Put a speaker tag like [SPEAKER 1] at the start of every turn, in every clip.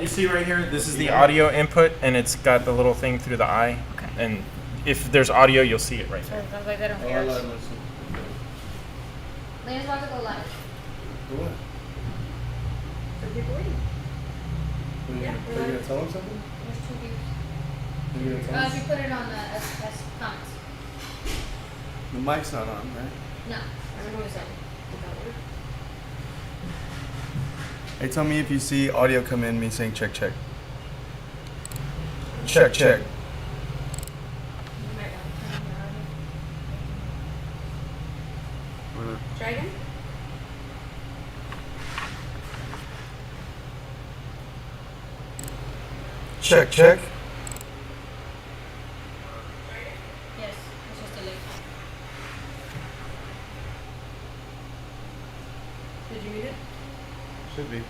[SPEAKER 1] you see right here, this is the audio input, and it's got the little thing through the eye.
[SPEAKER 2] Okay.
[SPEAKER 1] And if there's audio, you'll see it right
[SPEAKER 2] So
[SPEAKER 1] there.
[SPEAKER 2] it sounds like they don't hear us. Lena's about to go live.
[SPEAKER 3] What?
[SPEAKER 4] For people waiting. Yeah,
[SPEAKER 3] Are you gonna tell them something?
[SPEAKER 2] There's 2 views.
[SPEAKER 3] Are you gonna tell
[SPEAKER 2] If
[SPEAKER 3] them?
[SPEAKER 2] you put it on the as comments.
[SPEAKER 3] The mic's not on, right?
[SPEAKER 2] No, I don't know what it's saying. Did that work?
[SPEAKER 3] Hey, tell me if you see audio come in, me saying check, check. Check, check.
[SPEAKER 2] You might want to turn your audio.
[SPEAKER 4] Try again.
[SPEAKER 3] Check, check.
[SPEAKER 2] Yes, it's just a link.
[SPEAKER 4] Did you mute it?
[SPEAKER 3] Should be.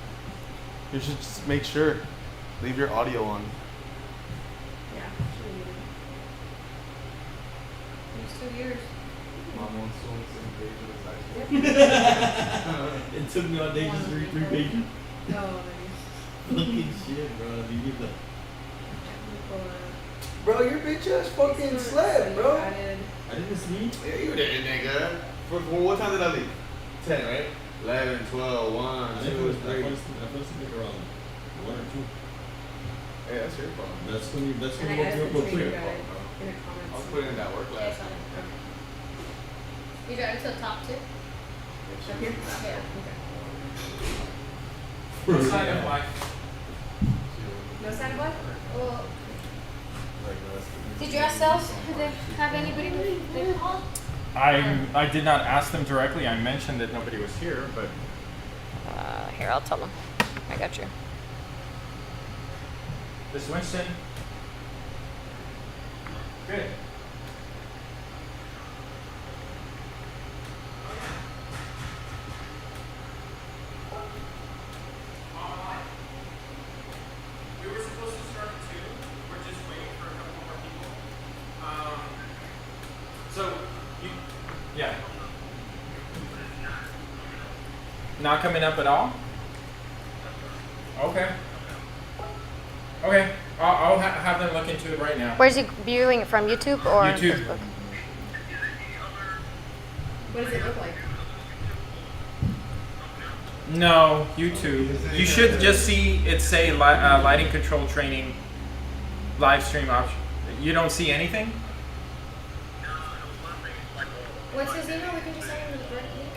[SPEAKER 3] You should just make sure. Leave your audio on.
[SPEAKER 4] Yeah, should have muted
[SPEAKER 2] It's 2 years.
[SPEAKER 3] Mom wants to on the same page as
[SPEAKER 5] It took me all day just to read 3 pages.
[SPEAKER 4] it. Oh,
[SPEAKER 5] Fucking shit, bro. You get the.
[SPEAKER 3] Bro, your bitch ass fucking slept, bro.
[SPEAKER 4] Added.
[SPEAKER 5] I didn't sleep.
[SPEAKER 6] Yeah, you did, nigga. What time did I leave? 10, right? 11, 12, 1,
[SPEAKER 5] I
[SPEAKER 6] 2,
[SPEAKER 5] fell
[SPEAKER 6] 3.
[SPEAKER 5] asleep around 1 or 2.
[SPEAKER 6] Hey, that's your fault.
[SPEAKER 5] That's when you
[SPEAKER 4] And I
[SPEAKER 5] woke me
[SPEAKER 4] added
[SPEAKER 5] up
[SPEAKER 4] the
[SPEAKER 5] real
[SPEAKER 4] trainer
[SPEAKER 5] quick.
[SPEAKER 4] guide in the
[SPEAKER 6] I was
[SPEAKER 4] comments.
[SPEAKER 6] putting in that work
[SPEAKER 2] Yeah,
[SPEAKER 6] last
[SPEAKER 2] it's on
[SPEAKER 6] night.
[SPEAKER 2] it. You got it to the top too?
[SPEAKER 4] Up here?
[SPEAKER 2] Yeah.
[SPEAKER 4] Okay.
[SPEAKER 1] What side of life?
[SPEAKER 4] No side black?
[SPEAKER 2] Well, did you ask sales if they have anybody they called?
[SPEAKER 1] I did not ask them directly. I mentioned that nobody was here, but
[SPEAKER 2] Here, I'll tell them. I got you.
[SPEAKER 1] this Winston. Good. We were supposed to start at 2. We're just waiting for a couple more people. So, yeah. Not coming up at all? Okay. Okay. I'll have them look into it right now.
[SPEAKER 2] Where's he viewing it from? YouTube or
[SPEAKER 1] YouTube.
[SPEAKER 2] Facebook?
[SPEAKER 4] What does it look like?
[SPEAKER 1] No, YouTube. You should just see it say lighting control training live stream option. You don't see anything?
[SPEAKER 2] What's his email? We can just send him the direct link.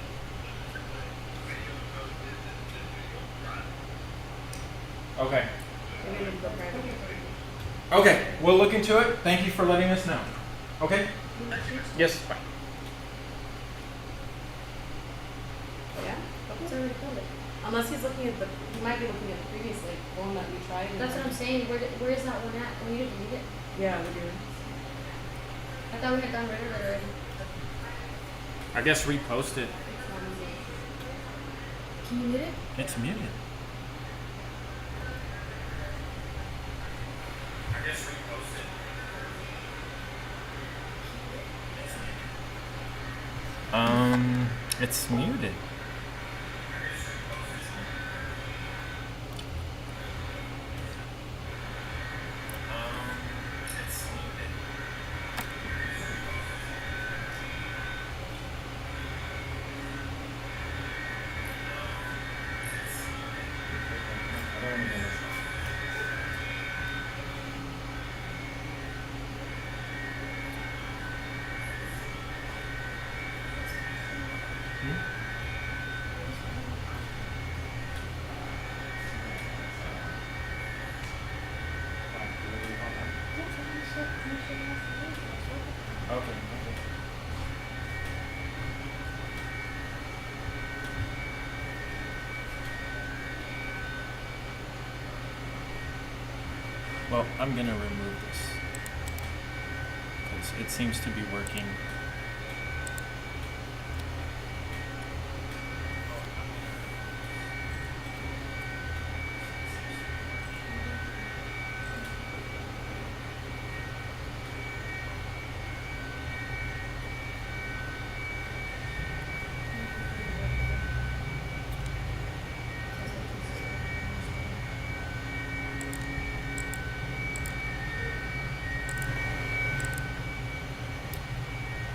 [SPEAKER 1] Okay.
[SPEAKER 4] Maybe it'll go private.
[SPEAKER 1] Okay, we'll look into it. Thank you for letting us know. Okay? Yes, bye.
[SPEAKER 4] Yeah? It's already pulled it. Unless he's looking at he might be looking at the previous, like, one that we tried. and
[SPEAKER 2] That's what I'm saying. Where is that one at? We need to delete it.
[SPEAKER 4] Yeah, we do.
[SPEAKER 2] I thought we had done rid of it already.
[SPEAKER 1] I guess repost it.
[SPEAKER 2] Can you mute it?
[SPEAKER 1] It's muted. I guess repost it. It's muted. Okay. Well, I'm gonna remove this because it seems to be working.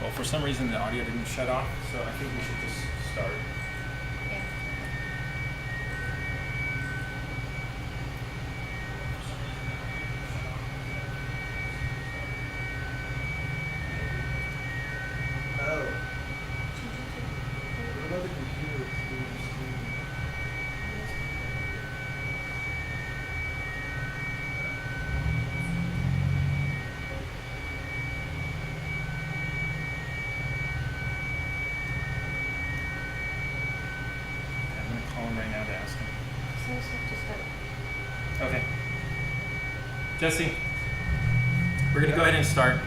[SPEAKER 1] Well, for some reason the audio didn't shut off, so I think we should just start.
[SPEAKER 2] Yeah.
[SPEAKER 3] Oh. What about the computer?
[SPEAKER 1] I'm gonna call him right now to ask him.
[SPEAKER 2] So it's have to start.
[SPEAKER 1] Okay. Jesse, we're gonna go ahead and start.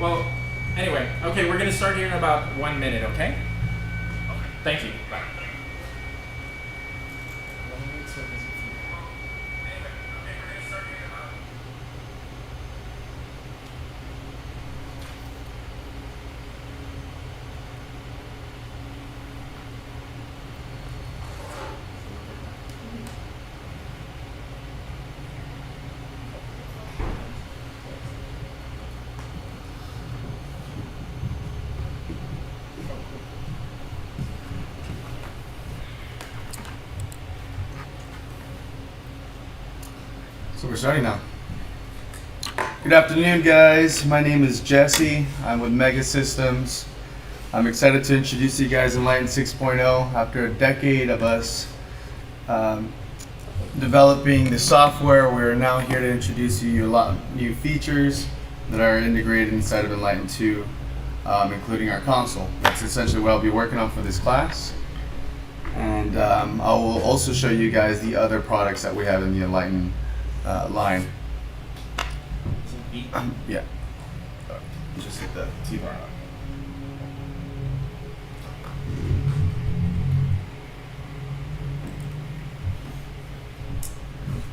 [SPEAKER 1] Well, anyway, okay, we're gonna start here in about 1 minute, okay? Okay. Thank you. Bye.
[SPEAKER 3] So we're starting now. Good afternoon, guys. My name is Jesse. I'm with Mega Systems. I'm excited to introduce you guys Enlighten 6.0 after a decade of us developing the software. We're now here to introduce you a lot of new features that are integrated inside of Enlighten 2, including our console. That's essentially what I'll be working on for this class. And I will also show you guys the other products that we have in the Enlighten line. Yeah. Just hit the T-bar.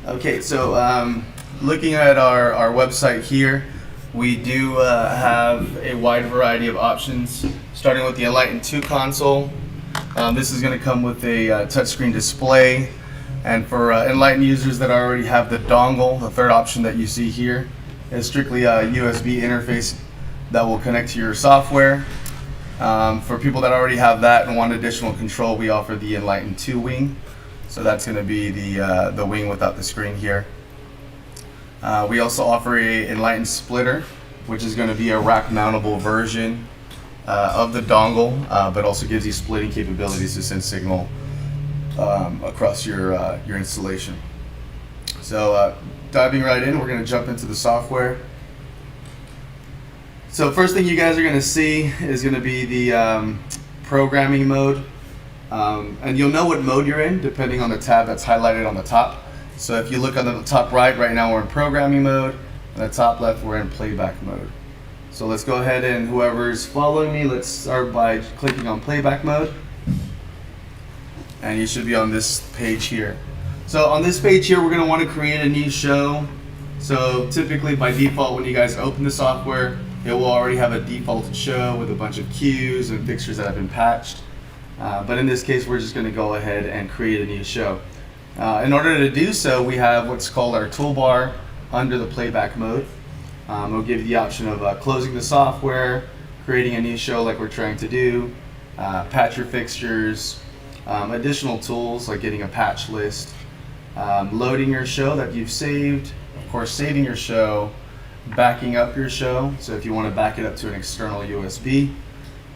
[SPEAKER 3] Okay, so looking at our website here, we do have a wide variety of options, starting with the Enlighten 2 console. This is going to come with a touchscreen display. And for Enlighten users that already have the dongle, the third option that you see here is strictly a USB interface that will connect to your software. For people that already have that and want additional control, we offer the Enlighten 2 wing. So that's going to be the wing without the screen here. We also offer a Enlighten splitter, which is going to be a rack mountable version of the dongle, but also gives you splitting capabilities to send signal across your installation. So diving right in, we're going to jump into the software. So first thing you guys are going to see is going to be the programming mode. And you'll know what mode you're in depending on the tab that's highlighted on the top. So if you look on the top right now we're in programming mode. On the top left, we're in playback mode. So let's go ahead and whoever's following me, let's start by clicking on playback mode. And you should be on this page here. So on this page here, we're going to want to create a new show. So typically by default, when you guys open the software, it will already have a default show with a bunch of cues and fixtures that have been patched. But in this case, we're just going to go ahead and create a new show. In order to do so, we have what's called our toolbar under the playback mode. It'll give you the option of closing the software, creating a new show like we're trying to do, patch your fixtures, additional tools like getting a patch list, loading your show that you've saved, of course saving your show, backing up your show, so if you want to back it up to an external USB,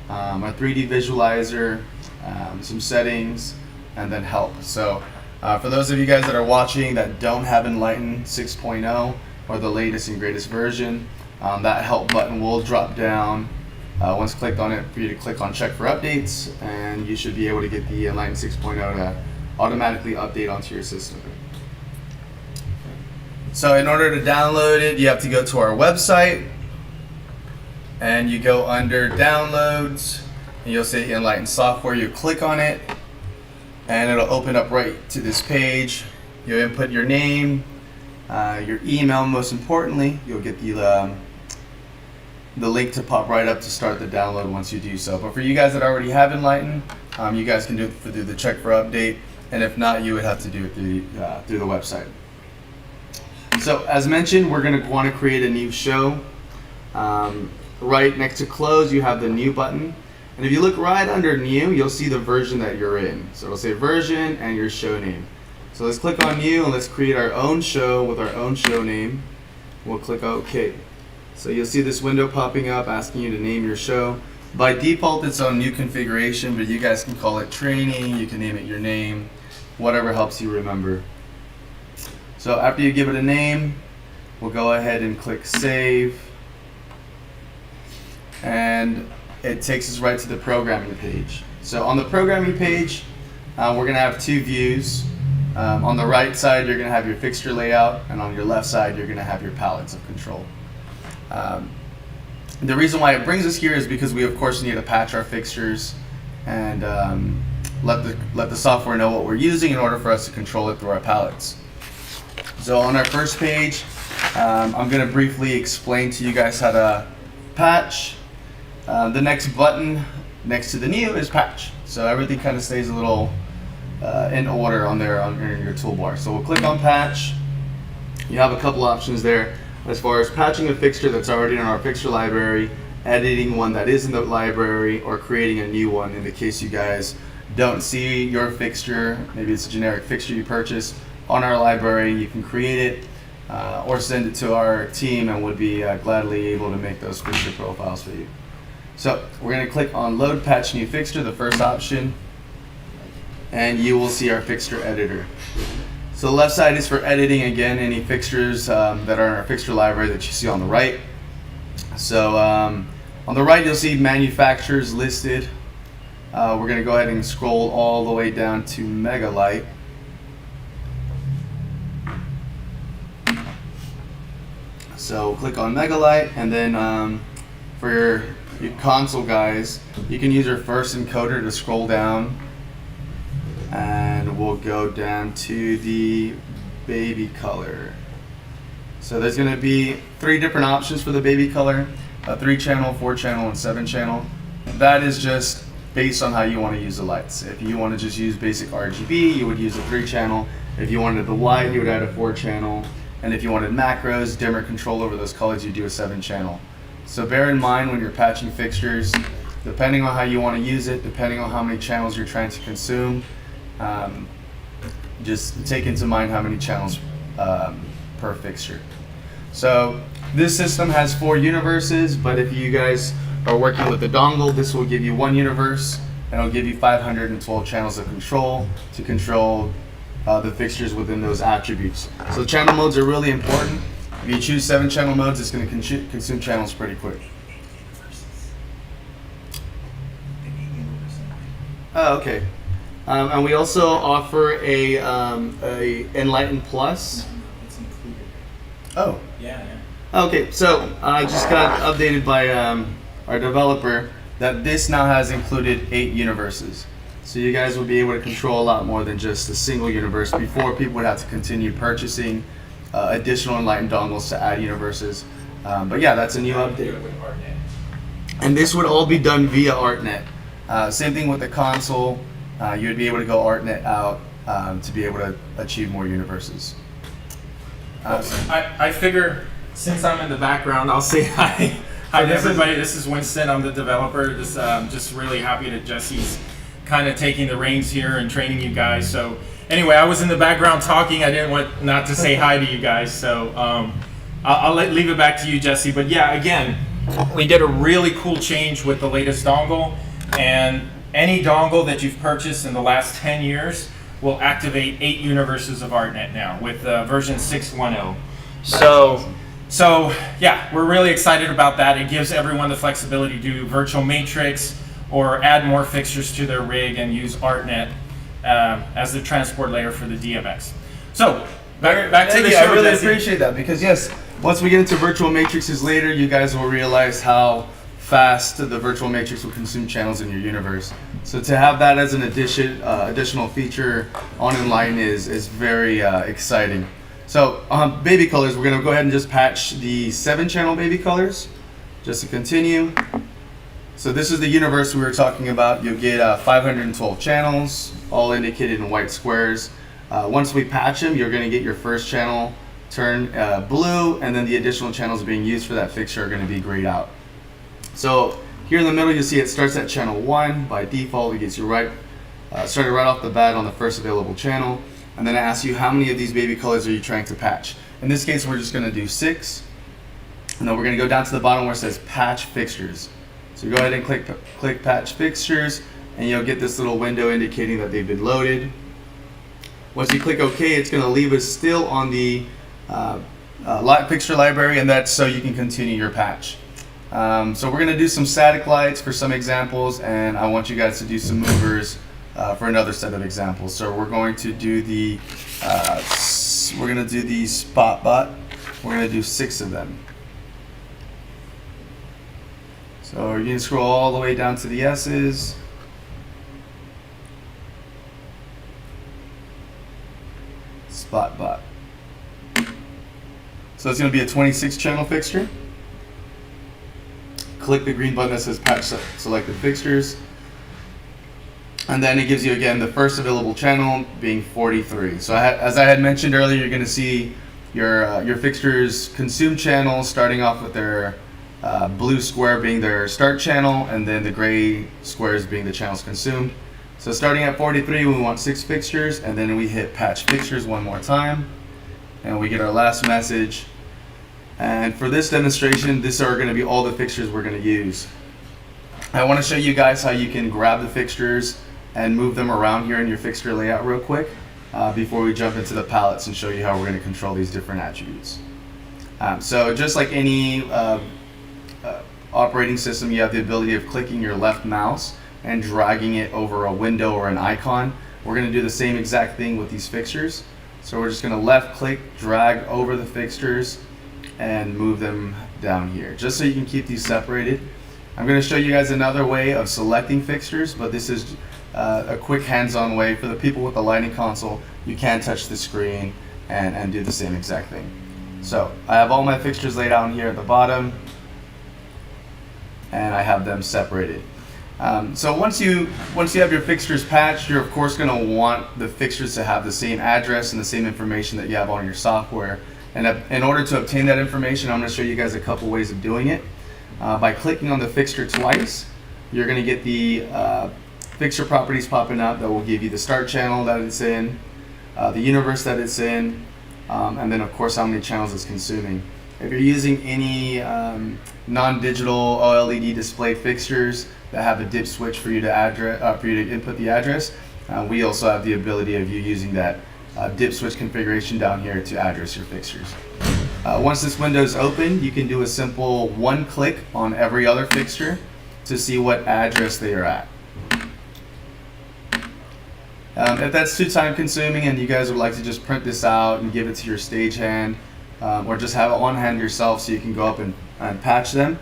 [SPEAKER 3] a 3D visualizer, some settings, and then help. So for those of you guys that are watching that don't have Enlighten 6.0 or the latest and greatest version, that help button will drop down. Once clicked on it, for you to click on check for updates, and you should be able to get the Enlighten 6.0 to automatically update onto your system. So in order to download it, you have to go to our website, and you go under downloads, and you'll see Enlighten software. You click on it, and it'll open up right to this page. You'll input your name, your email. Most importantly, you'll get the link to pop right up to start the download once you do so. But for you guys that already have Enlighten, you guys can do it through the check for update, and if not, you would have to do it through the website. So as mentioned, we're going to want to create a new show. Right next to close, you have the new button, and if you look right under new, you'll see the version that you're in. So it'll say version and your show name. So let's click on new and let's create our own show with our own show name. We'll click OK. So you'll see this window popping up asking you to name your show. By default, it's on new configuration, but you guys can call it training, you can name it your name, whatever helps you remember. So after you give it a name, we'll go ahead and click save. And it takes us right to the programming page. So on the programming page, we're going to have two views. On the right side, you're going to have your fixture layout, and on your left side, you're going to have your palettes of control. The reason why it brings us here is because we, of course, need to patch our fixtures and let the software know what we're using in order for us to control it through our palettes. So on our first page, I'm going to briefly explain to you guys how to patch. The next button next to the new is patch. So everything kind of stays a little in order on there on your toolbar. So we'll click on patch. You have a couple options there as far as patching a fixture that's already in our fixture library, editing one that is in the library, or creating a new one in the case you guys don't see your fixture. Maybe it's a generic fixture you purchased on our library. You can create it or send it to our team, and would be gladly able to make those fixture profiles for you. So we're going to click on load patch new fixture, the first option, and you will see our fixture editor. So the left side is for editing, again, any fixtures that are in our fixture library that you see on the right. So on the right, you'll see manufacturers listed. We're going to go ahead and scroll all the way down to MEGA-LITE. So click on MEGA-LITE, and then for your console guys, you can use your first encoder to scroll down, and we'll go down to the baby color. So there's going to be 3 different options for the baby color: a 3-channel, 4-channel, and 7-channel. That is just based on how you want to use the lights. If you want to just use basic RGB, you would use a 3-channel. If you wanted the white, you would add a 4-channel. And if you wanted macros, dimmer control over those colors, you do a 7-channel. So bear in mind when you're patching fixtures, depending on how you want to use it, depending on how many channels you're trying to consume, just take into mind how many channels per fixture. So this system has 4 universes, but if you guys are working with the dongle, this will give you 1 universe, and it'll give you 512 channels of control to control the fixtures within those attributes. So channel modes are really important. If you choose 7 channel modes, it's going to consume channels pretty quick. Oh, okay. And we also offer a Enlighten Plus.
[SPEAKER 1] It's included.
[SPEAKER 3] Oh.
[SPEAKER 1] Yeah.
[SPEAKER 3] Okay, so I just got updated by our developer that this now has included 8 universes. So you guys will be able to control a lot more than just a single universe. Before, people would have to continue purchasing additional Enlighten dongles to add universes. But yeah, that's a new update. And this would all be done via ArtNet. Same thing with the console. You would be able to go ArtNet out to be able to achieve more universes.
[SPEAKER 1] I figure, since I'm in the background, I'll say hi. Hi to everybody. This is Winston. I'm the developer. Just really happy that Jesse's kind of taking the reins here and training you guys. So anyway, I was in the background talking. I didn't want not to say hi to you guys. So I'll leave it back to you, Jesse. But yeah, again, we did a really cool change with the latest dongle, and any dongle that you've purchased in the last 10 years will activate 8 universes of ArtNet now with version 6.10. So yeah, we're really excited about that. It gives everyone the flexibility to do virtual matrix or add more fixtures to their rig and use ArtNet as the transport layer for the DMX. So back to the show,
[SPEAKER 3] I really
[SPEAKER 1] Jesse.
[SPEAKER 3] appreciate that, because yes, once we get into virtual matrices later, you guys will realize how fast the virtual matrix will consume channels in your universe. So to have that as an additional feature on Enlighten is very exciting. So baby colors, we're going to go ahead and just patch the 7-channel baby colors just to continue. So this is the universe we were talking about. You'll get 512 channels, all indicated in white squares. Once we patch them, you're going to get your first channel turn blue, and then the additional channels being used for that fixture are going to be grayed out. So here in the middle, you'll see it starts at channel 1. By default, it gets you started right off the bat on the first available channel. And then it asks you how many of these baby colors are you trying to patch. In this case, we're just going to do 6. And then we're going to go down to the bottom where it says patch fixtures. So go ahead and click patch fixtures, and you'll get this little window indicating that they've been loaded. Once you click OK, it's going to leave us still on the fixture library, and that's so you can continue your patch. So we're going to do some static lights for some examples, and I want you guys to do some movers for another set of examples. So we're going to do the spot bot. We're going to do 6 of them. So you're going to scroll all the way down to the S's. Spot bot. So it's going to be a 26-channel fixture. Click the green button that says patch selected fixtures. And then it gives you again the first available channel being 43. So as I had mentioned earlier, you're going to see your fixtures consume channels starting off with their blue square being their start channel, and then the gray squares being the channels consumed. So starting at 43, we want 6 fixtures, and then we hit patch fixtures one more time, and we get our last message. And for this demonstration, these are going to be all the fixtures we're going to use. I want to show you guys how you can grab the fixtures and move them around here in your fixture layout real quick before we jump into the palettes and show you how we're going to control these different attributes. So just like any operating system, you have the ability of clicking your left mouse and dragging it over a window or an icon. We're going to do the same exact thing with these fixtures. So we're just going to left click, drag over the fixtures, and move them down here, just so you can keep these separated. I'm going to show you guys another way of selecting fixtures, but this is a quick hands-on way. For the people with the lighting console, you can touch the screen and do the same exact thing. So I have all my fixtures laid out here at the bottom, and I have them separated. So once you have your fixtures patched, you're of course going to want the fixtures to have the same address and the same information that you have on your software. And in order to obtain that information, I'm going to show you guys a couple ways of doing it. By clicking on the fixture twice, you're going to get the fixture properties popping up that will give you the start channel that it's in, the universe that it's in, and then of course how many channels it's consuming. If you're using any non-digital OLED display fixtures that have a dip switch for you to input the address, we also have the ability of you using that dip switch configuration down here to address your fixtures. Once this window is open, you can do a simple one click on every other fixture to see what address they are at. If that's too time consuming and you guys would like to just print this out and give it to your stagehand, or just have it on hand yourself so you can go up and patch them,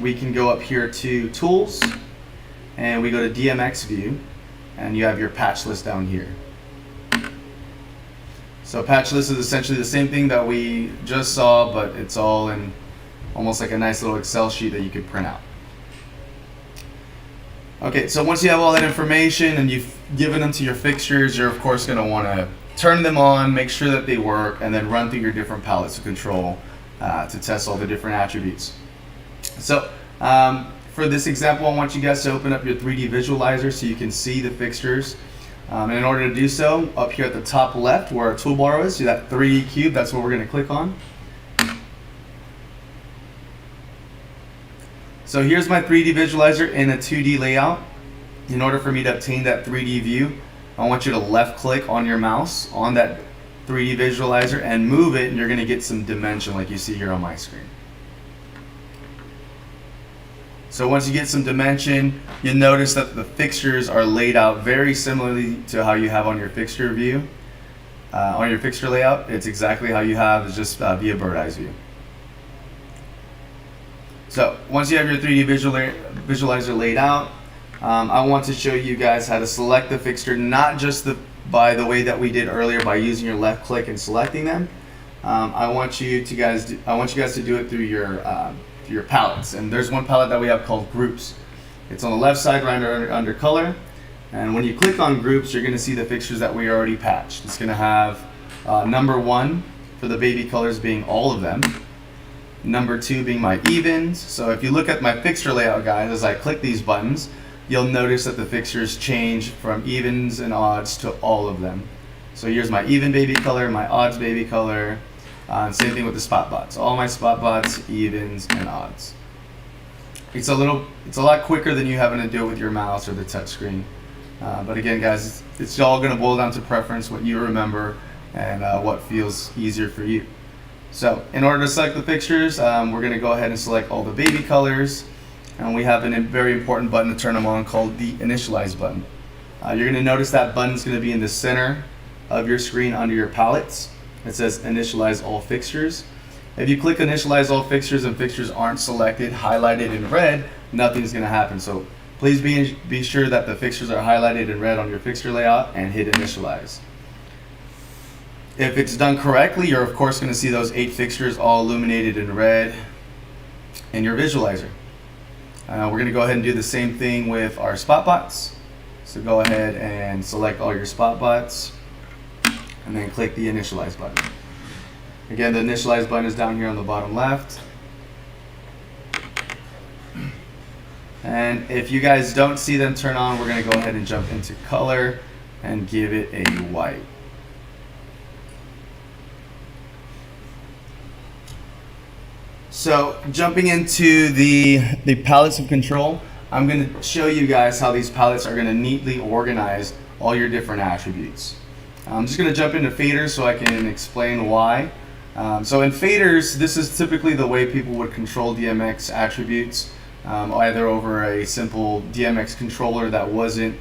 [SPEAKER 3] we can go up here to Tools, and we go to DMX View, and you have your patch list down here. So patch list is essentially the same thing that we just saw, but it's all in almost like a nice little Excel sheet that you could print out. Okay, so once you have all that information and you've given them to your fixtures, you're of course going to want to turn them on, make sure that they work, and then run through your different palettes of control to test all the different attributes. So for this example, I want you guys to open up your 3D visualizer so you can see the fixtures. And in order to do so, up here at the top left where our toolbar is, see that 3D cube, that's what we're going to click on. So here's my 3D visualizer in a 2D layout. In order for me to obtain that 3D view, I want you to left click on your mouse on that 3D visualizer and move it, and you're going to get some dimension like you see here on my screen. So once you get some dimension, you'll notice that the fixtures are laid out very similarly to how you have on your fixture view. On your fixture layout, it's exactly how you have, it's just via bird's eye view. So once you have your 3D visualizer laid out, I want to show you guys how to select the fixture, not just by the way that we did earlier by using your left click and selecting them. I want you guys to do it through your palettes. And there's one palette that we have called groups. It's on the left side right under color. And when you click on groups, you're going to see the fixtures that we already patched. It's going to have number 1 for the baby colors being all of them. Number 2 being my evens. So if you look at my fixture layout, guys, as I click these buttons, you'll notice that the fixtures change from evens and odds to all of them. So here's my even baby color, my odds baby color, same thing with the spot bots. All my spot bots, evens, and odds. It's a lot quicker than you having to do it with your mouse or the touch screen. But again, guys, it's all going to boil down to preference, what you remember, and what feels easier for you. So in order to select the fixtures, we're going to go ahead and select all the baby colors, and we have a very important button to turn them on called the initialize button. You're going to notice that button is going to be in the center of your screen under your palettes. It says initialize all fixtures. If you click initialize all fixtures and fixtures aren't selected, highlighted in red, nothing's going to happen. So please be sure that the fixtures are highlighted in red on your fixture layout and hit initialize. If it's done correctly, you're of course going to see those 8 fixtures all illuminated in red in your visualizer. We're going to go ahead and do the same thing with our spot bots. So go ahead and select all your spot bots and then click the initialize button. Again, the initialize button is down here on the bottom left. And if you guys don't see them turn on, we're going to go ahead and jump into color and give it a white. So jumping into the palettes of control, I'm going to show you guys how these palettes are going to neatly organize all your different attributes. I'm just going to jump into faders so I can explain why. So in faders, this is typically the way people would control DMX attributes, either over a simple DMX controller that wasn't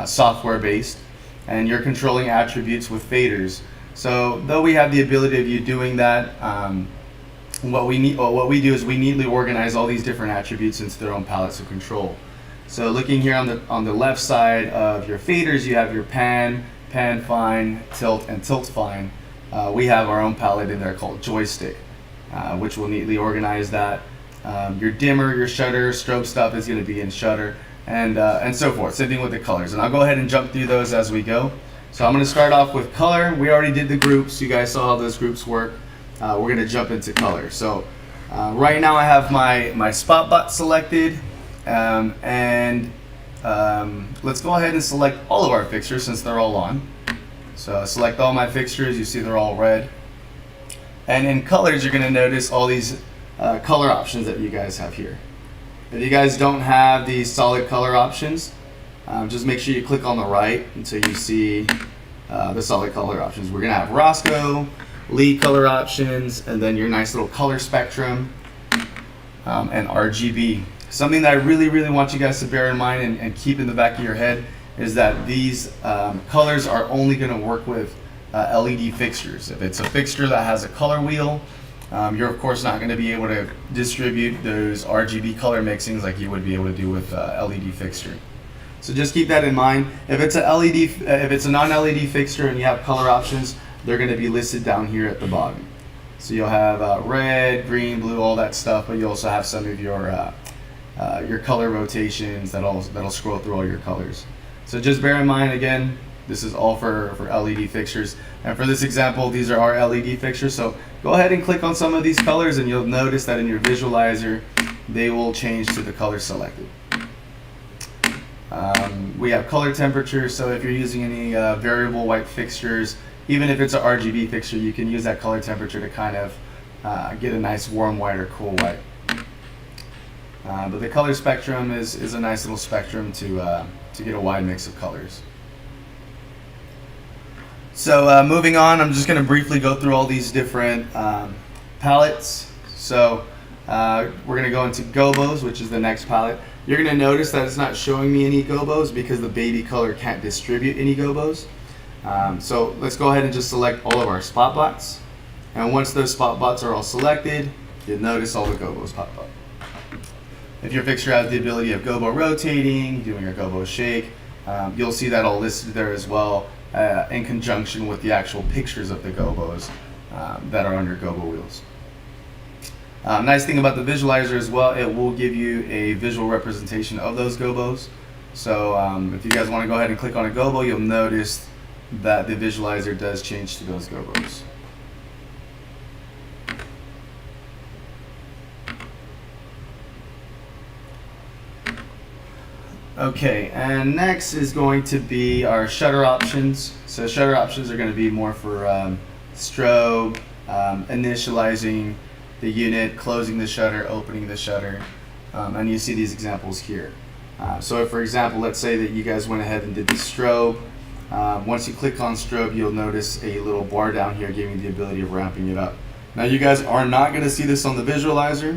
[SPEAKER 3] software based, and you're controlling attributes with faders. So though we have the ability of you doing that, what we do is we neatly organize all these different attributes into their own palettes of control. So looking here on the left side of your faders, you have your pan, pan fine, tilt, and tilt fine. We have our own palette in there called Joystick, which will neatly organize that. Your dimmer, your shutter, strobe stuff is going to be in shutter, and so forth. Same thing with the colors. And I'll go ahead and jump through those as we go. So I'm going to start off with color. We already did the groups. You guys saw how those groups work. We're going to jump into color. So right now I have my spot bot selected, and let's go ahead and select all of our fixtures since they're all on. So select all my fixtures. You see they're all red. And in colors, you're going to notice all these color options that you guys have here. If you guys don't have these solid color options, just make sure you click on the right until you see the solid color options. We're going to have Roscoe, Lee color options, and then your nice little color spectrum, and RGB. Something that I really want you guys to bear in mind and keep in the back of your head is that these colors are only going to work with LED fixtures. If it's a fixture that has a color wheel, you're of course not going to be able to distribute those RGB color mixings like you would be able to do with LED fixture. So just keep that in mind. If it's a non-LED fixture and you have color options, they're going to be listed down here at the bottom. So you'll have red, green, blue, all that stuff, but you also have some of your color rotations that'll scroll through all your colors. So just bear in mind, again, this is all for LED fixtures. And for this example, these are our LED fixtures. So go ahead and click on some of these colors and you'll notice that in your visualizer, they will change to the color selected. We have color temperature, so if you're using any variable white fixtures, even if it's an RGB fixture, you can use that color temperature to kind of get a nice warm white or cool white. But the color spectrum is a nice little spectrum to get a wide mix of colors. So moving on, I'm just going to briefly go through all these different palettes. So we're going to go into gobos, which is the next palette. You're going to notice that it's not showing me any gobos because the baby color can't distribute any gobos. So let's go ahead and just select all of our spot bots. And once those spot bots are all selected, you'll notice all the gobos pop up. If your fixture has the ability of gobo rotating, doing a gobo shake, you'll see that all listed there as well, in conjunction with the actual pictures of the gobos that are on your gobo wheels. Nice thing about the visualizer as well, it will give you a visual representation of those gobos. So if you guys want to go ahead and click on a gobo, you'll notice that the visualizer does change to those gobos. Okay, and next is going to be our shutter options. So shutter options are going to be more for strobe, initializing the unit, closing the shutter, opening the shutter, and you see these examples here. So if, for example, let's say that you guys went ahead and did the strobe. Once you click on strobe, you'll notice a little bar down here giving you the ability of ramping it up. Now you guys are not going to see this on the visualizer.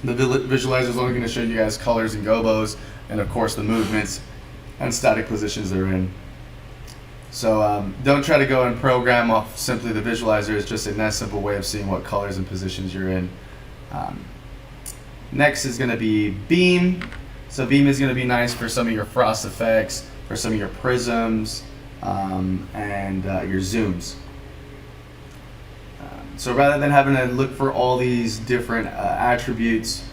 [SPEAKER 3] The visualizer is only going to show you guys colors and gobos, and of course the movements and static positions they're in. So don't try to go and program off simply the visualizer. It's just a nice simple way of seeing what colors and positions you're in. Next is going to be beam. So beam is going to be nice for some of your frost effects, for some of your prisms, and your zooms. So rather than having to look for all these different attributes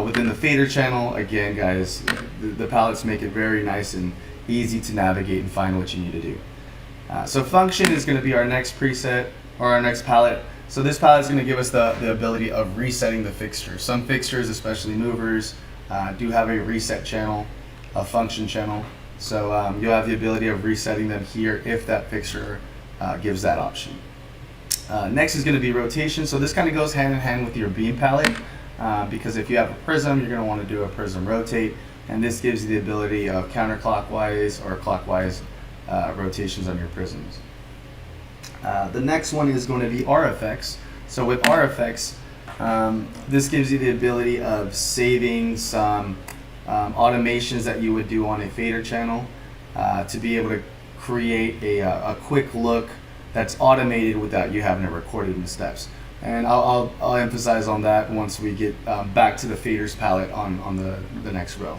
[SPEAKER 3] within the fader channel, again guys, the palettes make it very nice and easy to navigate and find what you need to do. So function is going to be our next preset, or our next palette. So this palette is going to give us the ability of resetting the fixture. Some fixtures, especially movers, do have a reset channel, a function channel. So you'll have the ability of resetting them here if that fixture gives that option. Next is going to be rotation. So this kind of goes hand in hand with your beam palette, because if you have a prism, you're going to want to do a prism rotate, and this gives you the ability of counterclockwise or clockwise rotations on your prisms. The next one is going to be R effects. So with R effects, this gives you the ability of saving some automations that you would do on a fader channel to be able to create a quick look that's automated without you having to record it in the steps. And I'll emphasize on that once we get back to the faders palette on the next row.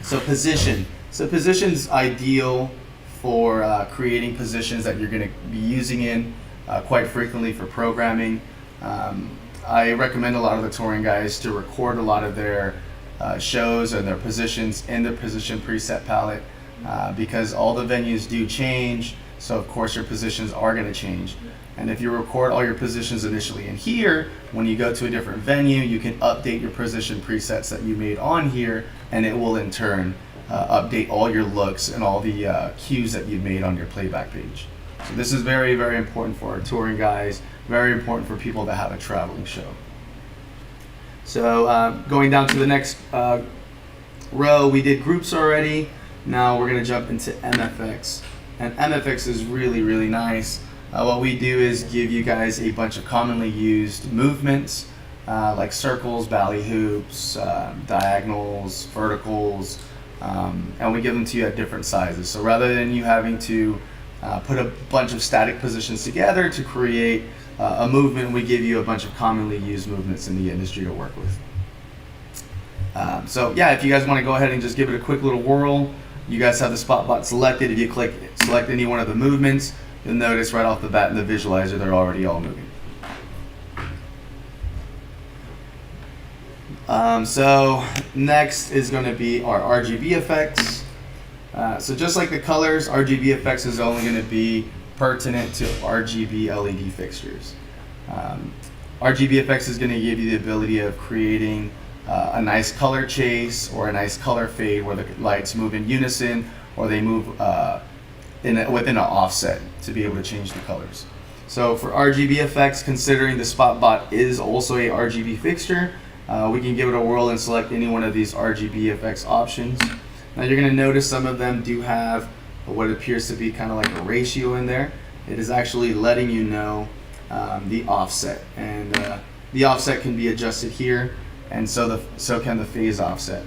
[SPEAKER 3] So position. So position's ideal for creating positions that you're going to be using in quite frequently for programming. I recommend a lot of the touring guys to record a lot of their shows and their positions in the position preset palette because all the venues do change, so of course your positions are going to change. And if you record all your positions initially in here, when you go to a different venue, you can update your position presets that you made on here, and it will in turn update all your looks and all the cues that you've made on your playback page. So this is very, very important for our touring guys, very important for people that have a traveling show. So going down to the next row, we did groups already. Now we're going to jump into MFX. And MFX is really, really nice. What we do is give you guys a bunch of commonly used movements like circles, ballyhoops, diagonals, verticals, and we give them to you at different sizes. So rather than you having to put a bunch of static positions together to create a movement, we give you a bunch of commonly used movements in the industry to work with. So yeah, if you guys want to go ahead and just give it a quick little whirl, you guys have the spot bot selected. If you select any one of the movements, you'll notice right off the bat in the visualizer they're already all moving. So next is going to be our RGB effects. So just like the colors, RGB effects is only going to be pertinent to RGB LED fixtures. RGB effects is going to give you the ability of creating a nice color chase or a nice color fade where the lights move in unison or they move within an offset to be able to change the colors. So for RGB effects, considering the SpotBot is also a RGB fixture, we can give it a whirl and select any one of these RGB effects options. Now you're going to notice some of them do have what appears to be kind of like a ratio in there. It is actually letting you know the offset, and the offset can be adjusted here, and so can the phase offset.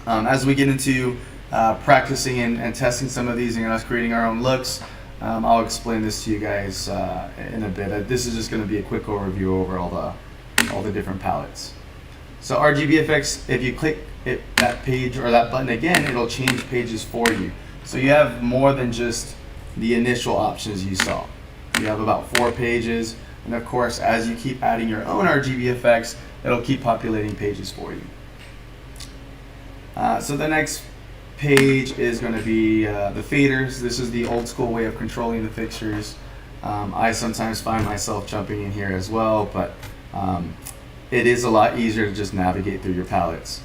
[SPEAKER 3] As we get into practicing and testing some of these and us creating our own looks, I'll explain this to you guys in a bit. This is just going to be a quick overview over all the different palettes. So RGB effects, if you click that page or that button again, it'll change pages for you. So you have more than just the initial options you saw. You have about 4 pages, and of course, as you keep adding your own RGB effects, it'll keep populating pages for you. So the next page is going to be the faders. This is the old school way of controlling the fixtures. I sometimes find myself jumping in here as well, but it is a lot easier to just navigate through your palettes.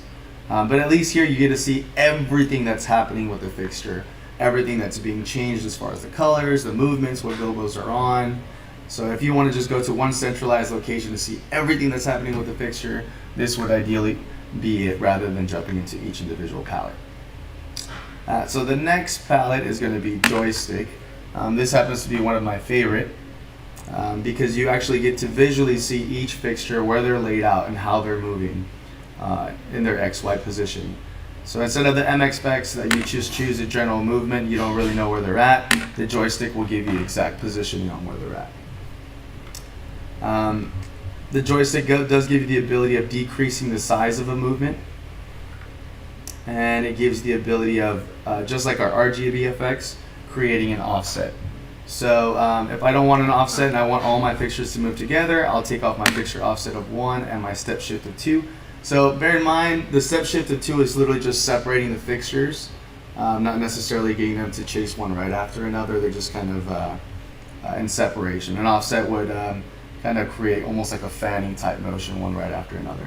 [SPEAKER 3] But at least here you get to see everything that's happening with the fixture, everything that's being changed as far as the colors, the movements, what gobos are on. So if you want to just go to one centralized location to see everything that's happening with the fixture, this would ideally be it rather than jumping into each individual palette. So the next palette is going to be Joystick. This happens to be one of my favorite because you actually get to visually see each fixture, where they're laid out and how they're moving in their XY position. So instead of the MX specs that you just choose a general movement, you don't really know where they're at, the joystick will give you exact positioning on where they're at. The joystick does give you the ability of decreasing the size of a movement, and it gives the ability of, just like our RGB effects, creating an offset. So if I don't want an offset and I want all my fixtures to move together, I'll take off my fixture offset of 1 and my step shift of 2. So bear in mind, the step shift of 2 is literally just separating the fixtures, not necessarily getting them to chase one right after another. They're just kind of in separation. An offset would kind of create almost like a fanning type motion, one right after another.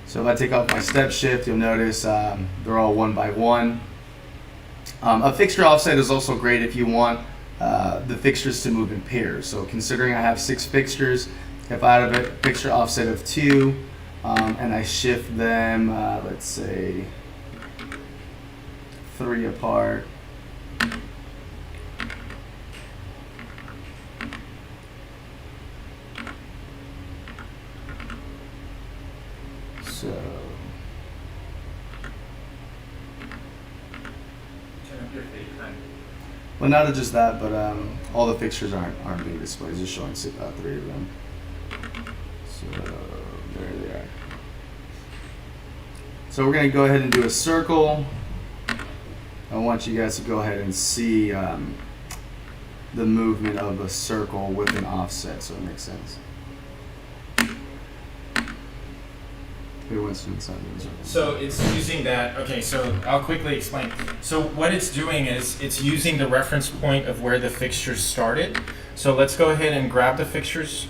[SPEAKER 3] So if I take off my step shift, you'll notice they're all 1 by 1. A fixture offset is also great if you want the fixtures to move in pairs. So considering I have 6 fixtures, if I have a fixture offset of 2 and I shift them, let's say 3 apart, so well, not just that, but all the fixtures aren't being displayed. It's just showing 3 of them. So there they are. So we're going to go ahead and do a circle. I want you guys to go ahead and see the movement of a circle with an offset, so it makes sense. Who wants to inside the circle?
[SPEAKER 1] So it's using that, okay, so I'll quickly explain. So what it's doing is it's using the reference point of where the fixtures started. So let's go ahead and grab the fixtures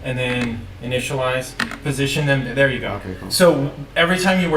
[SPEAKER 1] and then initialize, position them, there you go.
[SPEAKER 3] Okay, cool.
[SPEAKER 1] So every time you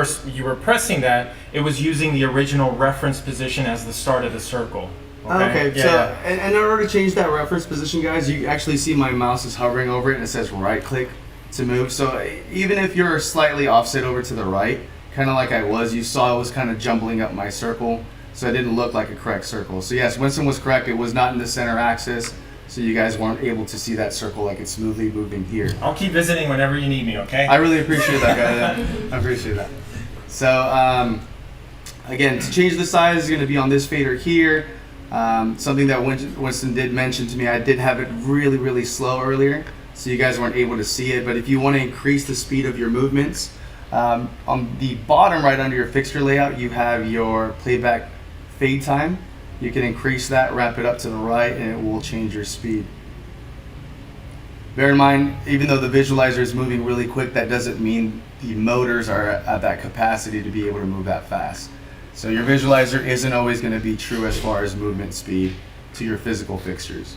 [SPEAKER 1] were pressing that, it was using the original reference position as the start of the circle.
[SPEAKER 3] Okay,
[SPEAKER 1] Yeah,
[SPEAKER 3] so
[SPEAKER 1] yeah.
[SPEAKER 3] And in order to change that reference position, guys, you actually see my mouse is hovering over it and it says right click to move. So even if you're slightly offset over to the right, kind of like I was, you saw it was kind of jumbling up my circle, so it didn't look like a correct circle. So yes, Winston was correct, it was not in the center axis, so you guys weren't able to see that circle like it's smoothly moving here.
[SPEAKER 1] I'll keep visiting whenever you need me, okay?
[SPEAKER 3] I really appreciate that, guys. I appreciate that. So again, to change the size is going to be on this fader here. Something that Winston did mention to me, I did have it really, really slow earlier, so you guys weren't able to see it. But if you want to increase the speed of your movements, on the bottom right under your fixture layout, you have your playback fade time. You can increase that, ramp it up to the right, and it will change your speed. Bear in mind, even though the visualizer is moving really quick, that doesn't mean the motors are at that capacity to be able to move that fast. So your visualizer isn't always going to be true as far as movement speed to your physical fixtures.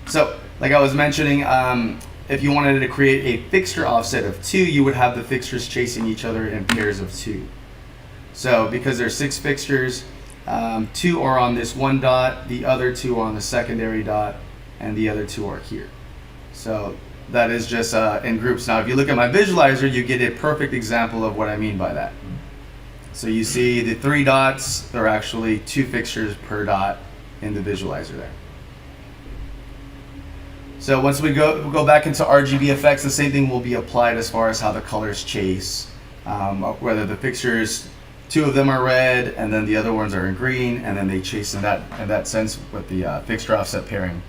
[SPEAKER 3] So, like I was mentioning, if you wanted to create a fixture offset of 2, you would have the fixtures chasing each other in pairs of 2. So because there's 6 fixtures, 2 are on this one dot, the other 2 are on the secondary dot, and the other 2 are here. So that is just in groups. Now if you look at my visualizer, you get a perfect example of what I mean by that. So you see the 3 dots, there are actually 2 fixtures per dot in the visualizer there. So once we go back into RGB effects, the same thing will be applied as far as how the colors chase, whether the fixtures, 2 of them are red and then the other ones are in green, and then they chase in that sense with the fixture offset pairing.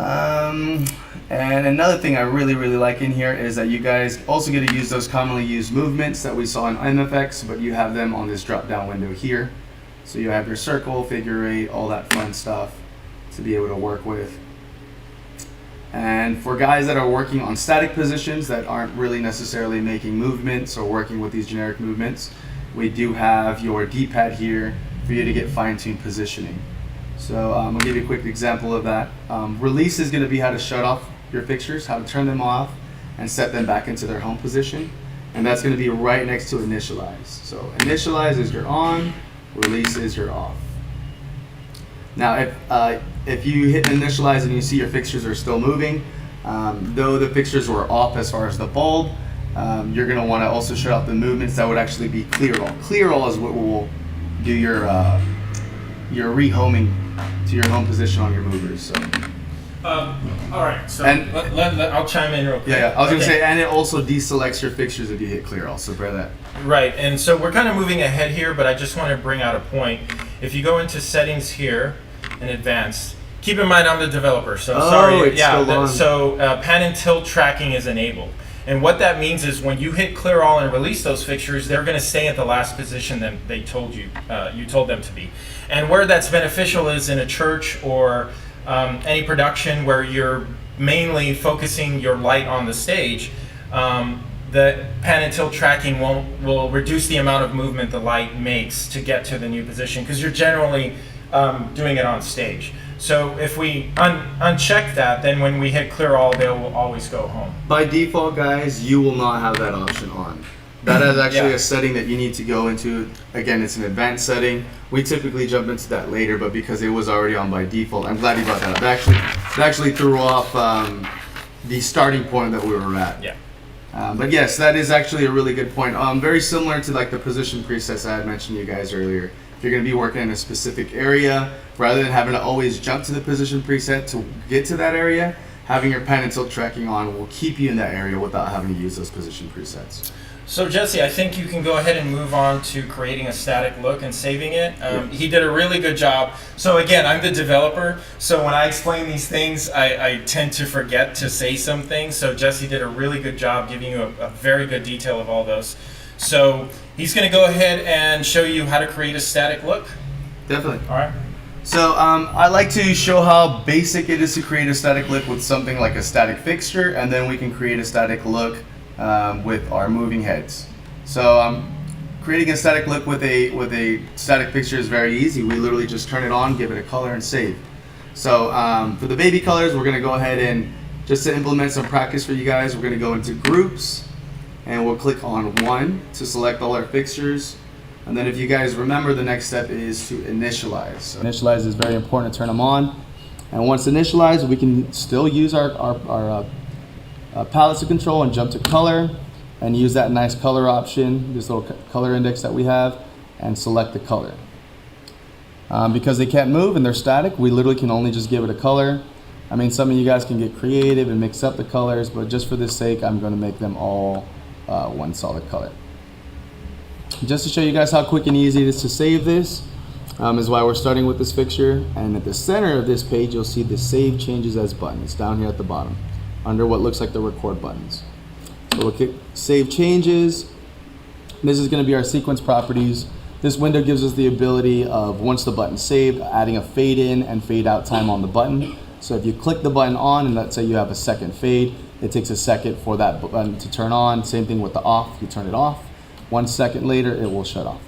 [SPEAKER 3] And another thing I really like in here is that you guys also get to use those commonly used movements that we saw in MFX, but you have them on this drop down window here. So you have your circle, figure eight, all that fun stuff to be able to work with. And for guys that are working on static positions that aren't really necessarily making movements or working with these generic movements, we do have your D-pad here for you to get fine-tuned positioning. So I'll give you a quick example of that. Release is going to be how to shut off your fixtures, how to turn them off and set them back into their home position. And that's going to be right next to initialize. So initialize is your on, release is your off. Now if you hit initialize and you see your fixtures are still moving, though the fixtures were off as far as the bulb, you're going to want to also shut off the movements that would actually be clear all. Clear all is what will do your rehoming to your home position on your movers. So.
[SPEAKER 1] All right, so
[SPEAKER 3] And-
[SPEAKER 1] I'll chime in real quick.
[SPEAKER 3] Yeah, I was gonna
[SPEAKER 1] Okay.
[SPEAKER 3] say, and it also deselects your fixtures if you hit clear all, so bear that.
[SPEAKER 1] Right, and so we're kind of moving ahead here, but I just want to bring out a point. If you go into settings here in advanced, keep in mind I'm the developer, so
[SPEAKER 3] Oh,
[SPEAKER 1] sorry.
[SPEAKER 3] it's still on.
[SPEAKER 1] So pan and tilt tracking is enabled. And what that means is when you hit clear all and release those fixtures, they're going to stay at the last position that they told you, you told them to be. And where that's beneficial is in a church or any production where you're mainly focusing your light on the stage. The pan and tilt tracking will reduce the amount of movement the light makes to get to the new position because you're generally doing it on stage. So if we uncheck that, then when we hit clear all, they'll always go home.
[SPEAKER 3] By default, guys, you will not have that option on. That is actually
[SPEAKER 1] Yeah.
[SPEAKER 3] a setting that you need to go into. Again, it's an advanced setting. We typically jump into that later, but because it was already on by default, I'm glad you brought that up. It actually threw off the starting point that we were at.
[SPEAKER 1] Yeah.
[SPEAKER 3] But yes, that is actually a really good point. Very similar to like the position presets I had mentioned to you guys earlier. If you're going to be working in a specific area, rather than having to always jump to the position preset to get to that area, having your pan and tilt tracking on will keep you in that area without having to use those position presets.
[SPEAKER 1] So Jesse, I think you can go ahead and move on to creating a static look and saving it. He did a really good job. So again, I'm the developer, so when I explain these things, I tend to forget to say some things. So Jesse did a really good job giving you a very good detail of all those. So he's going to go ahead and show you how to create a static look.
[SPEAKER 3] Definitely.
[SPEAKER 1] All right.
[SPEAKER 3] So I like to show how basic it is to create a static look with something like a static fixture, and then we can create a static look with our moving heads. So creating a static look with a static fixture is very easy. We literally just turn it on, give it a color, and save. So for the baby colors, we're going to go ahead and just to implement some practice for you guys, we're going to go into groups, and we'll click on 1 to select all our fixtures. And then if you guys remember, the next step is to initialize. So initialize is very important to turn them on. And once initialized, we can still use our palettes of control and jump to color and use that nice color option, this little color index that we have, and select the color. Because they can't move and they're static, we literally can only just give it a color. I mean, some of you guys can get creative and mix up the colors, but just for this sake, I'm going to make them all one solid color. Just to show you guys how quick and easy it is to save this, is why we're starting with this fixture. And at the center of this page, you'll see the Save Changes As button. It's down here at the bottom, under what looks like the record buttons. So we'll click Save Changes. This is going to be our sequence properties. This window gives us the ability of, once the button's saved, adding a fade in and fade out time on the button. So if you click the button on and let's say you have a second fade, it takes a second for that button to turn on. Same thing with the off, you turn it off. 1 second later, it will shut off.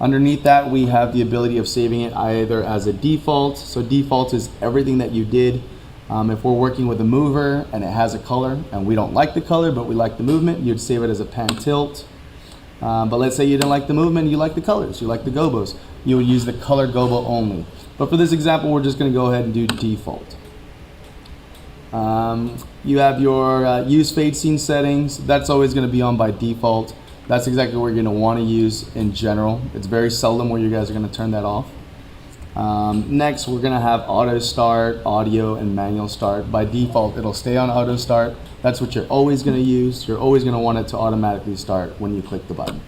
[SPEAKER 3] Underneath that, we have the ability of saving it either as a default. So default is everything that you did. If we're working with a mover and it has a color and we don't like the color, but we like the movement, you'd save it as a pan tilt. But let's say you didn't like the movement, you like the colors, you like the gobos. You would use the color gobo only. But for this example, we're just gonna go ahead and do default. You have your use fade scene settings. That's always gonna be on by default. That's exactly what you're going to want to use in general. It's very seldom where you guys are going to turn that off. Next, we're going to have auto start, audio, and manual start. By default, it'll stay on auto start. That's what you're always going to use. You're always going to want it to automatically start when you click the button.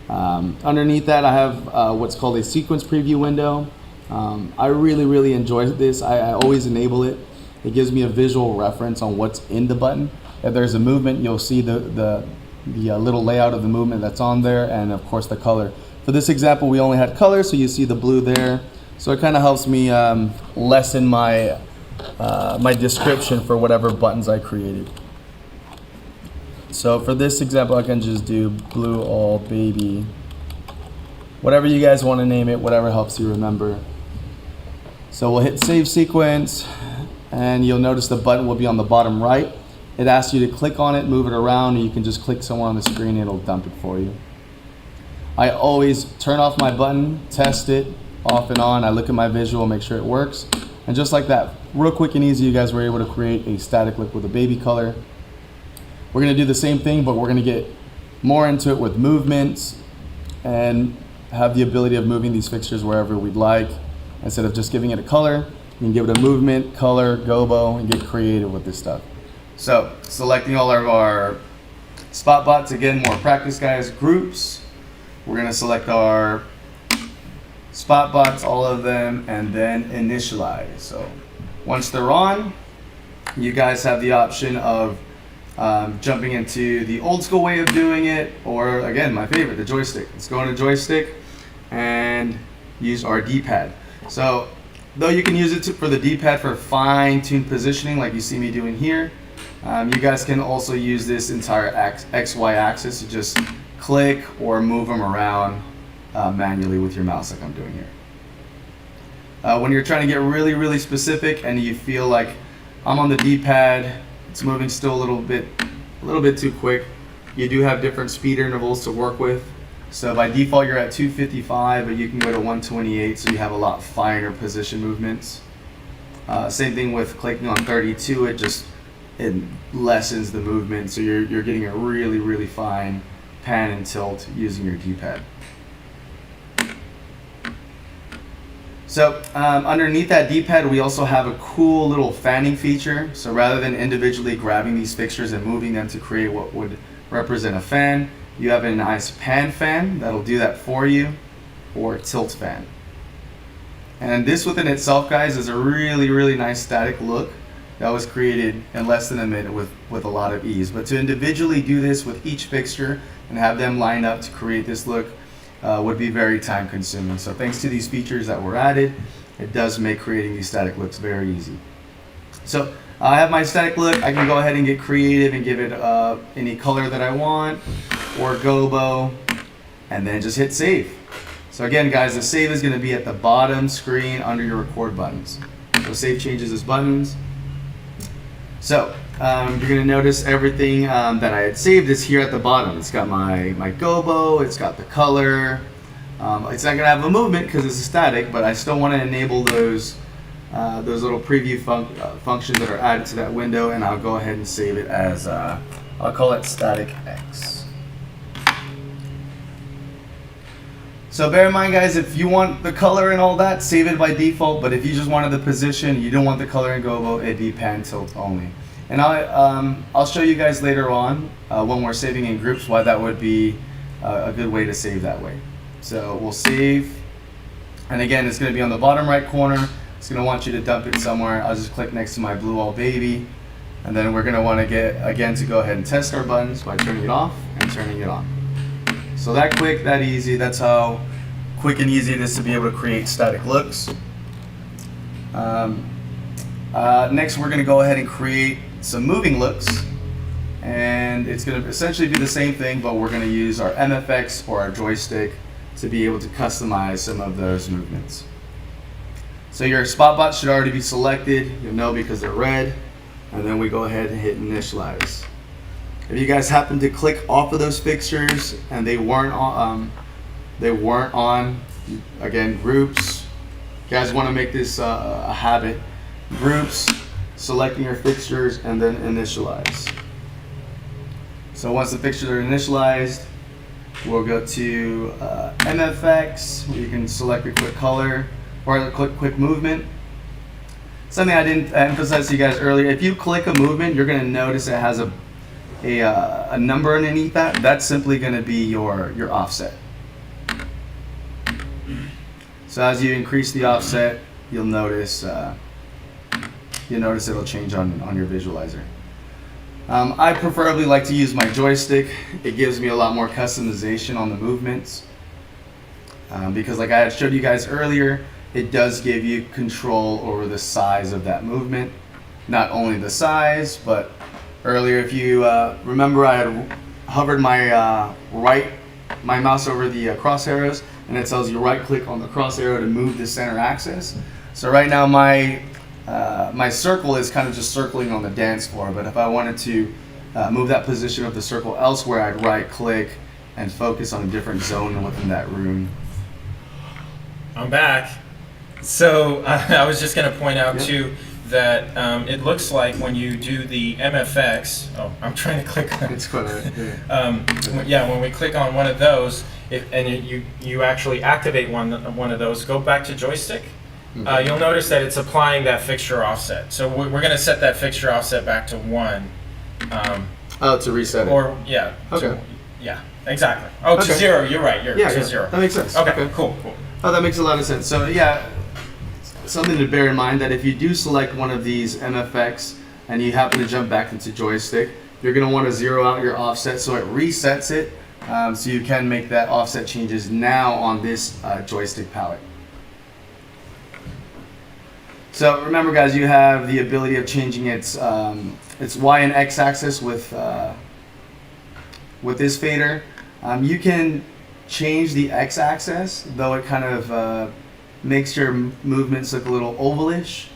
[SPEAKER 3] Underneath that, I have what's called a sequence preview window. I really enjoy this. I always enable it. It gives me a visual reference on what's in the button. If there's a movement, you'll see the little layout of the movement that's on there, and of course the color. For this example, we only had color, so you see the blue there. So it kind of helps me lessen my my description for whatever buttons I created. So for this example, I can just do blue all baby. Whatever you guys want to name it, whatever helps you remember. So we'll hit save sequence, and you'll notice the button will be on the bottom right. It asks you to click on it, move it around, and you can just click somewhere on the screen and it'll dump it for you. I always turn off my button, test it off and on. I look at my visual, make sure it works. And just like that, real quick and easy, you guys were able to create a static look with a baby color. We're gonna do the same thing, but we're gonna get more into it with movements and have the ability of moving these fixtures wherever we'd like. Instead of just giving it a color, you can give it a movement, color, gobo, and get creative with this stuff. So, selecting all of our spot bots, again, more practice guys, groups. We're gonna select our spot bots, all of them, and then initialize. So, once they're on, you guys have the option of jumping into the old school way of doing it, or again, my favorite, the joystick. Let's go into joystick and use our D-pad. So, though you can use it for the D-pad for fine-tuned positioning like you see me doing here, you guys can also use this entire XY axis to just click or move them around manually with your mouse like I'm doing here. When you're trying to get really, really specific and you feel like I'm on the D-pad, it's moving still a little bit too quick, you do have different speed intervals to work with. So by default you're at 255, but you can go to 128, so you have a lot finer position movements. Same thing with clicking on 32, it lessens the movement, so you're getting a really, really fine pan and tilt using your D-pad. So underneath that D-pad, we also have a cool little fanning feature. So rather than individually grabbing these fixtures and moving them to create what would represent a fan, you have a nice pan fan that'll do that for you, or tilt fan. And this within itself, guys, is a really, really nice static look that was created in less than a minute with a lot of ease. But to individually do this with each fixture and have them line up to create this look would be very time consuming. So thanks to these features that were added, it does make creating these static looks very easy. So I have my static look. I can go ahead and get creative and give it any color that I want, or gobo, and then just hit save. So again, guys, the save is going to be at the bottom screen under your record buttons. So save changes as buttons. So you're going to notice everything that I had saved is here at the bottom. It's got my gobo, it's got the color. It's not going to have a movement because it's a static, but I still want to enable those little preview functions that are added to that window, and I'll go ahead and save it as, I'll call it static X. So bear in mind, guys, if you want the color and all that, save it by default, but if you just wanted the position, you don't want the color and gobo, it'd be pan tilt only. And I'll show you guys later on when we're saving in groups why that would be a good way to save that way. So we'll save, and again, it's going to be on the bottom right corner. It's going to want you to dump it somewhere. I'll just click next to my blue all baby, and then we're going to want to to go ahead and test our buttons by turning it off and turning it on. So that quick, that easy, that's how quick and easy it is to be able to create static looks. Next, we're going to go ahead and create some moving looks, and it's going to essentially do the same thing, but we're going to use our MFX or our joystick to be able to customize some of those movements. So your spot bots should already be selected, you'll know because they're red, and then we go ahead and hit initialize. If you guys happen to click off of those fixtures and they weren't on, again, groups. You guys want to make this a habit. Groups, selecting your fixtures, and then initialize. So once the fixtures are initialized, we'll go to MFX, where you can select a quick color or a quick movement. Something I didn't emphasize to you guys earlier, if you click a movement, you're going to notice it has a number underneath that. That's simply going to be your offset. So as you increase the offset, you'll notice you'll notice it'll change on your visualizer. I preferably like to use my joystick. It gives me a lot more customization on the movements. Because like I had showed you guys earlier, it does give you control over the size of that movement. Not only the size, but earlier if you remember, I had hovered my my mouse over the cross arrows, and it tells you right click on the cross arrow to move the center axis. So right now my my circle is kind of just circling on the dance floor, but if I wanted to move that position of the circle elsewhere, I'd right click and focus on a different zone within that room.
[SPEAKER 1] I'm back. So I was just going to point out too that it looks like when you do the MFX, oh, I'm trying to click on
[SPEAKER 3] It's quite a,
[SPEAKER 1] yeah, when we click on one of those, you actually activate one of those, go back to joystick, you'll notice that it's applying that fixture offset. So we're going to set that fixture offset back to 1.
[SPEAKER 3] to reset it.
[SPEAKER 1] Or, yeah.
[SPEAKER 3] Okay.
[SPEAKER 1] Yeah, exactly. Oh, to
[SPEAKER 3] Okay.
[SPEAKER 1] 0, you're right, to 0.
[SPEAKER 3] That makes sense.
[SPEAKER 1] Okay, cool.
[SPEAKER 3] Oh, that makes a lot of sense. So yeah, something to bear in mind that if you do select one of these MFX and you happen to jump back into joystick, you're going to want to zero out your offset so it resets it, so you can make that offset changes now on this joystick palette. So remember guys, you have the ability of changing its Y and X axis with this fader. You can change the X axis, though it kind of makes your movements look a little ovalish.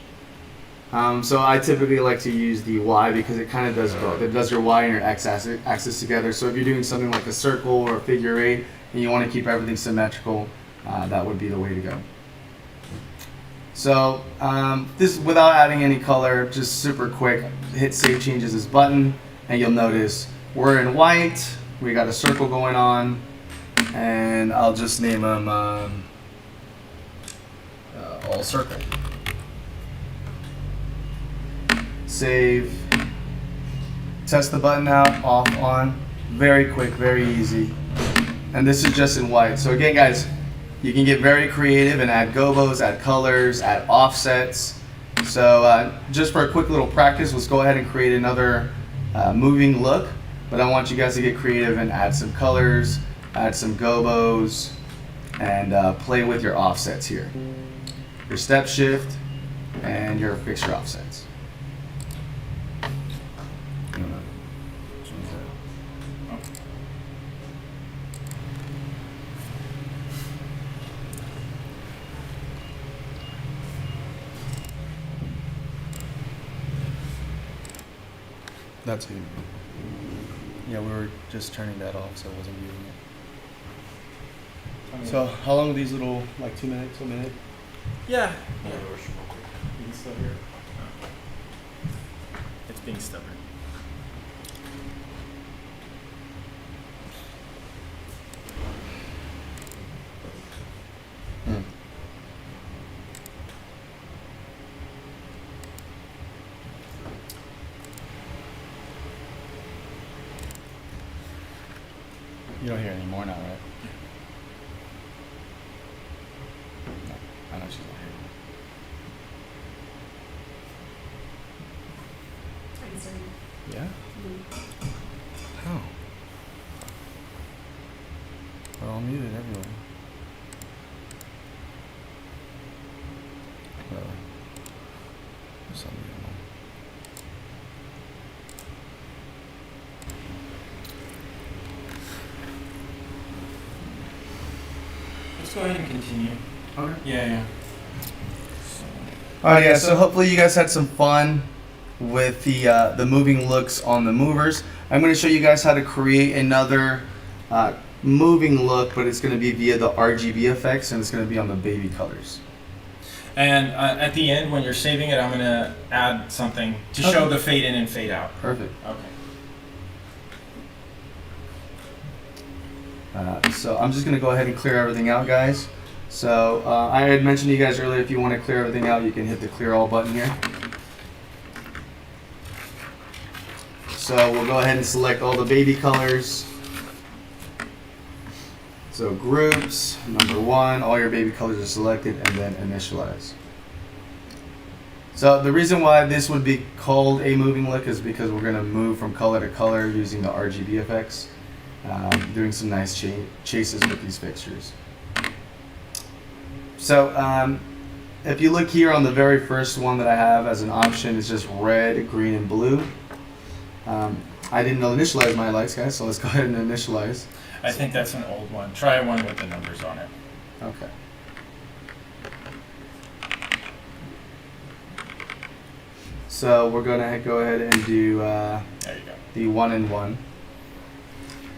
[SPEAKER 3] So I typically like to use the Y because it kind of does both. It does your Y and your X axis together. So if you're doing something like a circle or a figure 8 and you want to keep everything symmetrical, that would be the way to go. So this, without adding any color, just super quick, hit Save Changes as button, and you'll notice we're in white. We got a circle going on, and I'll just name them all circle. Save. Test the button out, off, on. Very quick, very easy. And this is just in white. So again, guys, you can get very creative and add gobos, add colors, add offsets. So just for a quick little practice, let's go ahead and create another moving look. But I want you guys to get creative and add some colors, add some gobos, and play with your offsets here. Your step shift and your fixture offsets. That's good. Yeah, we were just turning that off, so I wasn't using it. So, how long are these little, like 2 minutes, 1 minute?
[SPEAKER 1] Yeah. Being still here. It's being stubborn.
[SPEAKER 3] You don't hear any more now, right? No, I know she's not hearing
[SPEAKER 4] I can start.
[SPEAKER 3] me. Yeah? How? We're all muted everywhere. Whatever. There's something going on.
[SPEAKER 1] Let's go ahead and continue.
[SPEAKER 3] Okay.
[SPEAKER 1] Yeah.
[SPEAKER 3] Alright, yeah, so hopefully you guys had some fun with the moving looks on the movers. I'm going to show you guys how to create another moving look, but it's going to be via the RGB effects, and it's going to be on the baby colors.
[SPEAKER 1] And at the end, when you're saving it, I'm going to add something to show the fade in and fade out.
[SPEAKER 3] Perfect.
[SPEAKER 1] Okay.
[SPEAKER 3] So I'm just going to go ahead and clear everything out, guys. So I had mentioned to you guys earlier, if you want to clear everything out, you can hit the clear all button here. So we'll go ahead and select all the baby colors. So groups, number 1, all your baby colors are selected, and then initialize. So the reason why this would be called a moving look is because we're going to move from color to color using the RGB effects, doing some nice chases with these fixtures. So if you look here on the very first one that I have as an option, it's just red, green, and blue. I didn't initialize my lights, guys, so let's go ahead and initialize.
[SPEAKER 1] I think that's an old one. Try one with the numbers on it.
[SPEAKER 3] Okay. So we're gonna go ahead and do
[SPEAKER 1] There you go.
[SPEAKER 3] the 1 and 1.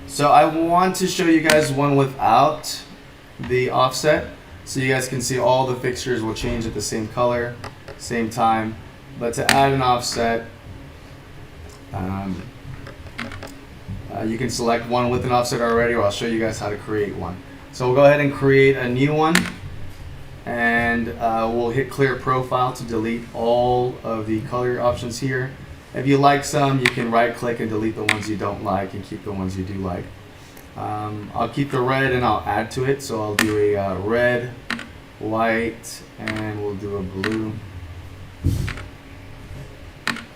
[SPEAKER 3] So I want to show you guys one without the offset, so you guys can see all the fixtures will change at the same color, same time. But to add an offset, you can select one with an offset already, or I'll show you guys how to create one. So we'll go ahead and create a new one, and we'll hit clear profile to delete all of the color options here. If you like some, you can right click and delete the ones you don't like and keep the ones you do like. I'll keep the red and I'll add to it, so I'll do a red, white, and we'll do a blue.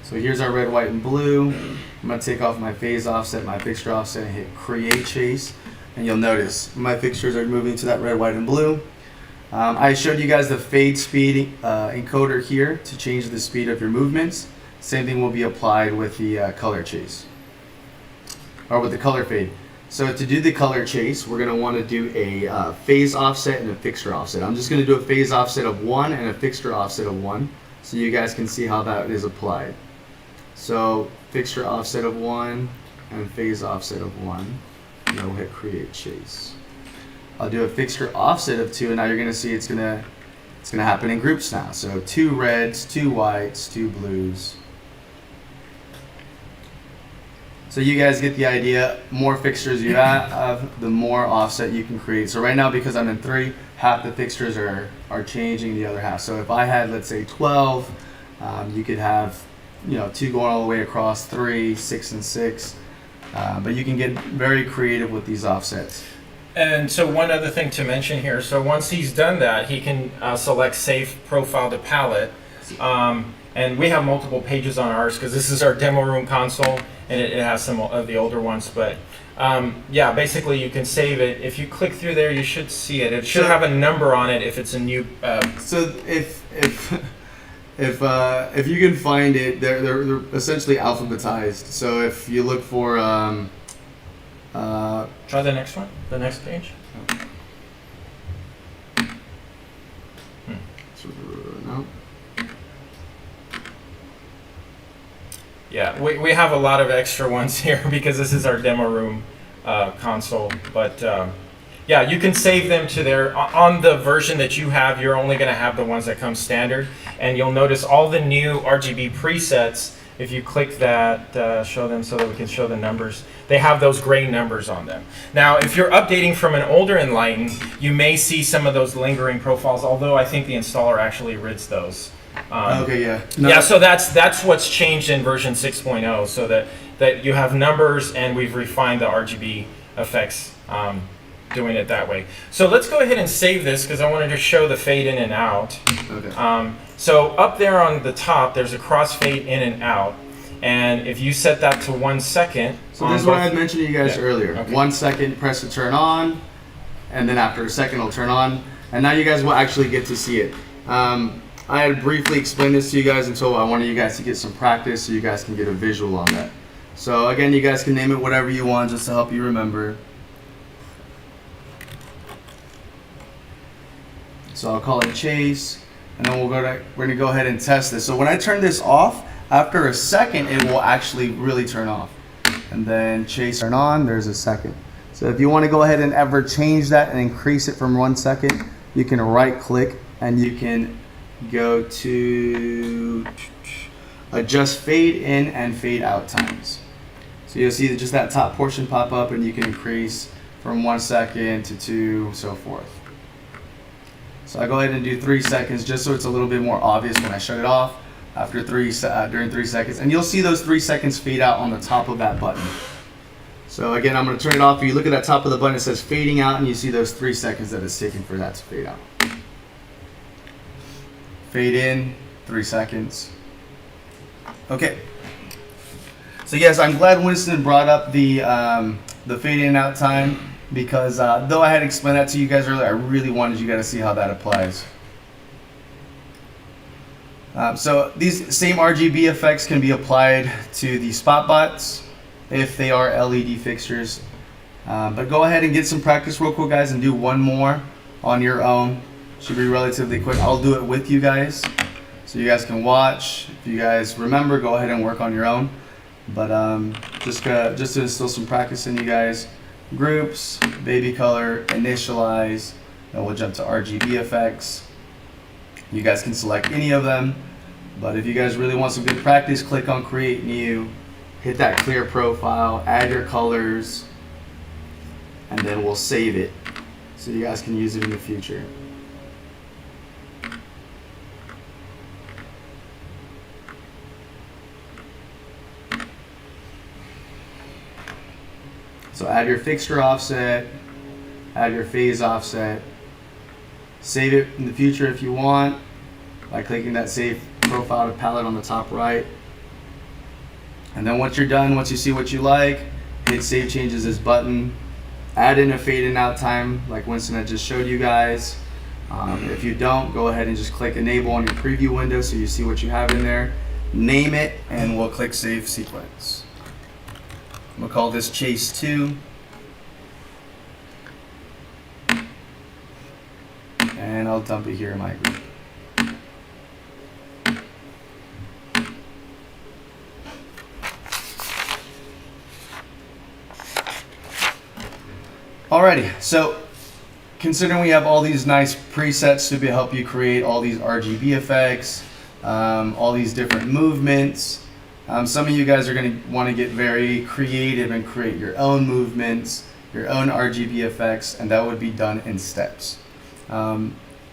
[SPEAKER 3] So here's our red, white, and blue. I'm going to take off my phase offset, my fixture offset, and hit create chase. And you'll notice my fixtures are moving to that red, white, and blue. I showed you guys the fade speed encoder here to change the speed of your movements. Same thing will be applied with the color chase, or with the color fade. So to do the color chase, we're going to want to do a phase offset and a fixture offset. I'm just going to do a phase offset of 1 and a fixture offset of 1, so you guys can see how that is applied. So fixture offset of 1 and phase offset of 1. And then we'll hit create chase. I'll do a fixture offset of 2, and now you're going to see it's going to happen in groups now. So 2 reds, 2 whites, 2 blues. So you guys get the idea. More fixtures you have, the more offset you can create. So right now, because I'm in 3, half the fixtures are changing the other half. So if I had, let's say, 12, you could have 2 going all the way across, 3, 6, and 6. But you can get very creative with these offsets.
[SPEAKER 1] And so one other thing to mention here, so once he's done that, he can select Save Profile to Palette. And we have multiple pages on ours because this is our demo room console, and it has some of the older ones. But yeah, basically you can save it. If you click through there, you should see it. It should have a number on it if it's a new...
[SPEAKER 3] So if you can find it, they're essentially alphabetized. So if you look for...
[SPEAKER 1] Try the next one, the next page.
[SPEAKER 3] No.
[SPEAKER 1] Yeah, we have a lot of extra ones here because this is our demo room console. But yeah, you can save them to their, on the version that you have, you're only going to have the ones that come standard. And you'll notice all the new RGB presets, if you click that, show them so that we can show the numbers, they have those gray numbers on them. Now, if you're updating from an older Enlighten, you may see some of those lingering profiles, although I think the installer actually rids those.
[SPEAKER 3] Okay, yeah. No.
[SPEAKER 1] Yeah, so that's what's changed in version 6.0, so that you have numbers and we've refined the RGB effects doing it that way. So let's go ahead and save this because I wanted to show the fade in and out.
[SPEAKER 3] Okay.
[SPEAKER 1] So up there on the top, there's a crossfade in and out. And if you set that to 1 second.
[SPEAKER 3] So this is what I had mentioned to you guys earlier.
[SPEAKER 1] Okay.
[SPEAKER 3] 1 second, press to turn on, and then after a second, it'll turn on. And now you guys will actually get to see it. I had briefly explained this to you guys until I wanted you guys to get some practice so you guys can get a visual on that. So again, you guys can name it whatever you want just to help you remember. So I'll call it chase, and then we're gonna go ahead and test this. So when I turn this off, after a second, it will actually really turn off. And then chase turn on, there's a second. So if you want to go ahead and ever change that and increase it from 1 second, you can right click and you can go to adjust fade in and fade out times. So you'll see just that top portion pop up, and you can increase from 1 second to 2, so forth. So I go ahead and do 3 seconds just so it's a little bit more obvious when I shut it off after during 3 seconds. And you'll see those 3 seconds fade out on the top of that button. So again, I'm going to turn it off. If you look at that top of the button, it says fading out, and you see those 3 seconds that it's taking for that to fade out. Fade in, 3 seconds. Okay. So yes, I'm glad Winston brought up the fade in and out time, because though I had explained that to you guys earlier, I really wanted you guys to see how that applies. So these same RGB effects can be applied to the spot bots if they are LED fixtures. But go ahead and get some practice real quick, guys, and do one more on your own. Should be relatively quick. I'll do it with you guys so you guys can watch. If you guys remember, go ahead and work on your own. But just to instill some practice in you guys. Groups, baby color, initialize, then we'll jump to RGB effects. You guys can select any of them, but if you guys really want some good practice, click on create new, hit that clear profile, add your colors, and then we'll save it so you guys can use it in the future. So add your fixture offset, add your phase offset, save it in the future if you want by clicking that save profile to palette on the top right. And then once you're done, once you see what you like, hit save changes as button, add in a fade in out time like Winston had just showed you guys. If you don't, go ahead and just click enable on your preview window so you see what you have in there. Name it and we'll click save sequence. I'm gonna call this Chase 2. And I'll dump it here in my group. Alrighty, so considering we have all these nice presets to help you create all these RGB effects, all these different movements, some of you guys are going to want to get very creative and create your own movements, your own RGB effects, and that would be done in steps.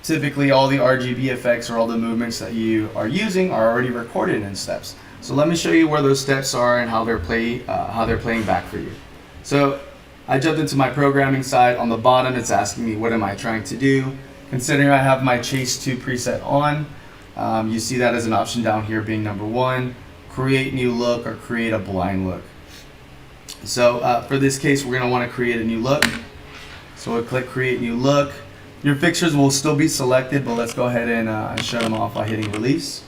[SPEAKER 3] Typically, all the RGB effects or all the movements that you are using are already recorded in steps. So let me show you where those steps are and how they're playing back for you. So I jumped into my programming side. On the bottom, it's asking me what am I trying to do. Considering I have my Chase 2 preset on, you see that as an option down here being number 1. Create new look or create a blind look. So for this case, we're going to want to create a new look. So we'll click create new look. Your fixtures will still be selected, but let's go ahead and shut them off by hitting release.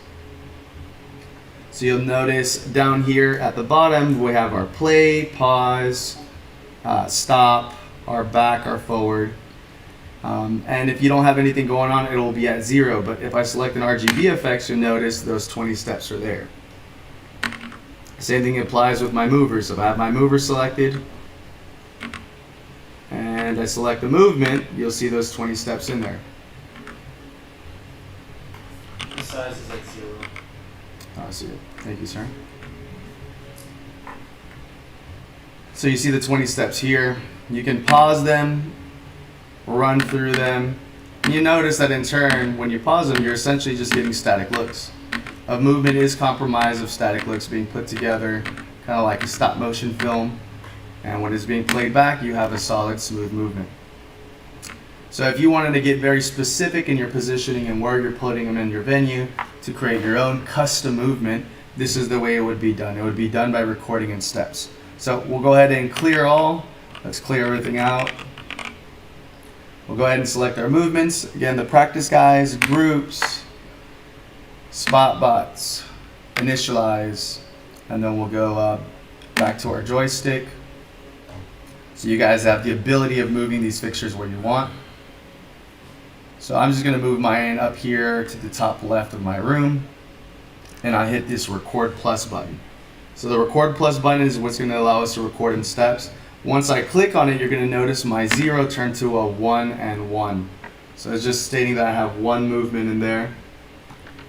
[SPEAKER 3] So you'll notice down here at the bottom, we have our play, pause, stop, our back, our forward. And if you don't have anything going on, it'll be at 0. But if I select an RGB effects, you'll notice those 20 steps are there. Same thing applies with my movers. If I have my mover selected and I select the movement, you'll see those 20 steps in there.
[SPEAKER 7] The size is at 0.
[SPEAKER 3] I see it. Thank you, sir. So you see the 20 steps here. You can pause them, run through them. And you notice that in turn, when you pause them, you're essentially just getting static looks. A movement is comprised of static looks being put together, kind of like a stop motion film. And when it's being played back, you have a solid, smooth movement. So if you wanted to get very specific in your positioning and where you're putting them in your venue to create your own custom movement, this is the way it would be done. It would be done by recording in steps. So we'll go ahead and clear all. Let's clear everything out. We'll go ahead and select our movements. Again, the practice guys, groups, spot bots, initialize, and then we'll go back to our joystick. So you guys have the ability of moving these fixtures where you want. So I'm just going to move mine up here to the top left of my room, and I hit this record plus button. So the record plus button is what's going to allow us to record in steps. Once I click on it, you're going to notice my 0 turn to a 1 and 1. So it's just stating that I have one movement in there.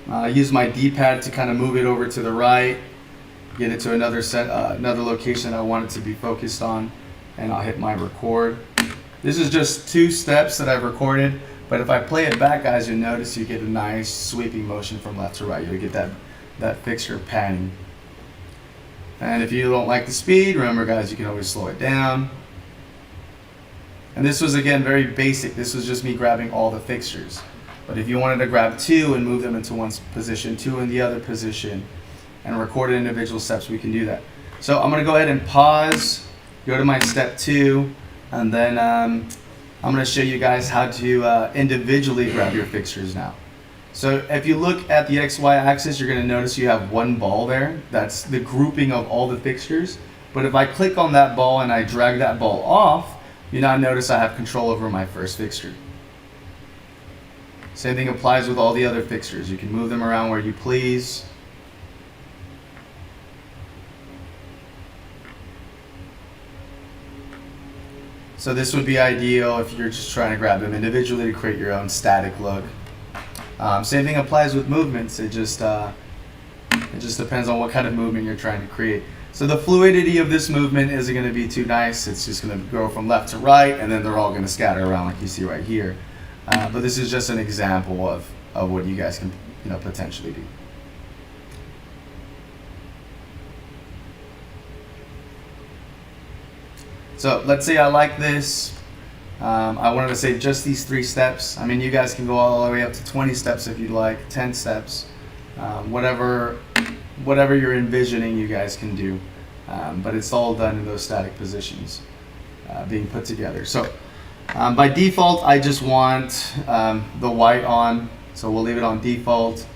[SPEAKER 3] I use my D-pad to kind of move it over to the right, get it to another location I want it to be focused on, and I'll hit my record. This is just 2 steps that I've recorded, but if I play it back, guys, you'll notice you get a nice sweeping motion from left to right. You'll get that fixture panning. And if you don't like the speed, remember, guys, you can always slow it down. And this was, again, very basic. This was just me grabbing all the fixtures. But if you wanted to grab 2 and move them into one position, 2 in the other position, and record individual steps, we can do that. So I'm going to go ahead and pause, go to my step 2, and then I'm going to show you guys how to individually grab your fixtures now. So if you look at the XY axis, you're going to notice you have one ball there. That's the grouping of all the fixtures. But if I click on that ball and I drag that ball off, you now notice I have control over my first fixture. Same thing applies with all the other fixtures. You can move them around where you please. So this would be ideal if you're just trying to grab them individually to create your own static look. Same thing applies with movements. It just depends on what kind of movement you're trying to create. So the fluidity of this movement isn't going to be too nice. It's just going to go from left to right, and then they're all going to scatter around like you see right here. But this is just an example of what you guys can potentially do. So let's say I like this. I wanted to say just these 3 steps. I mean, you guys can go all the way up to 20 steps if you'd like, 10 steps, whatever you're envisioning, you guys can do. But it's all done in those static positions being put together. So by default, I just want the white on, so we'll leave it on default.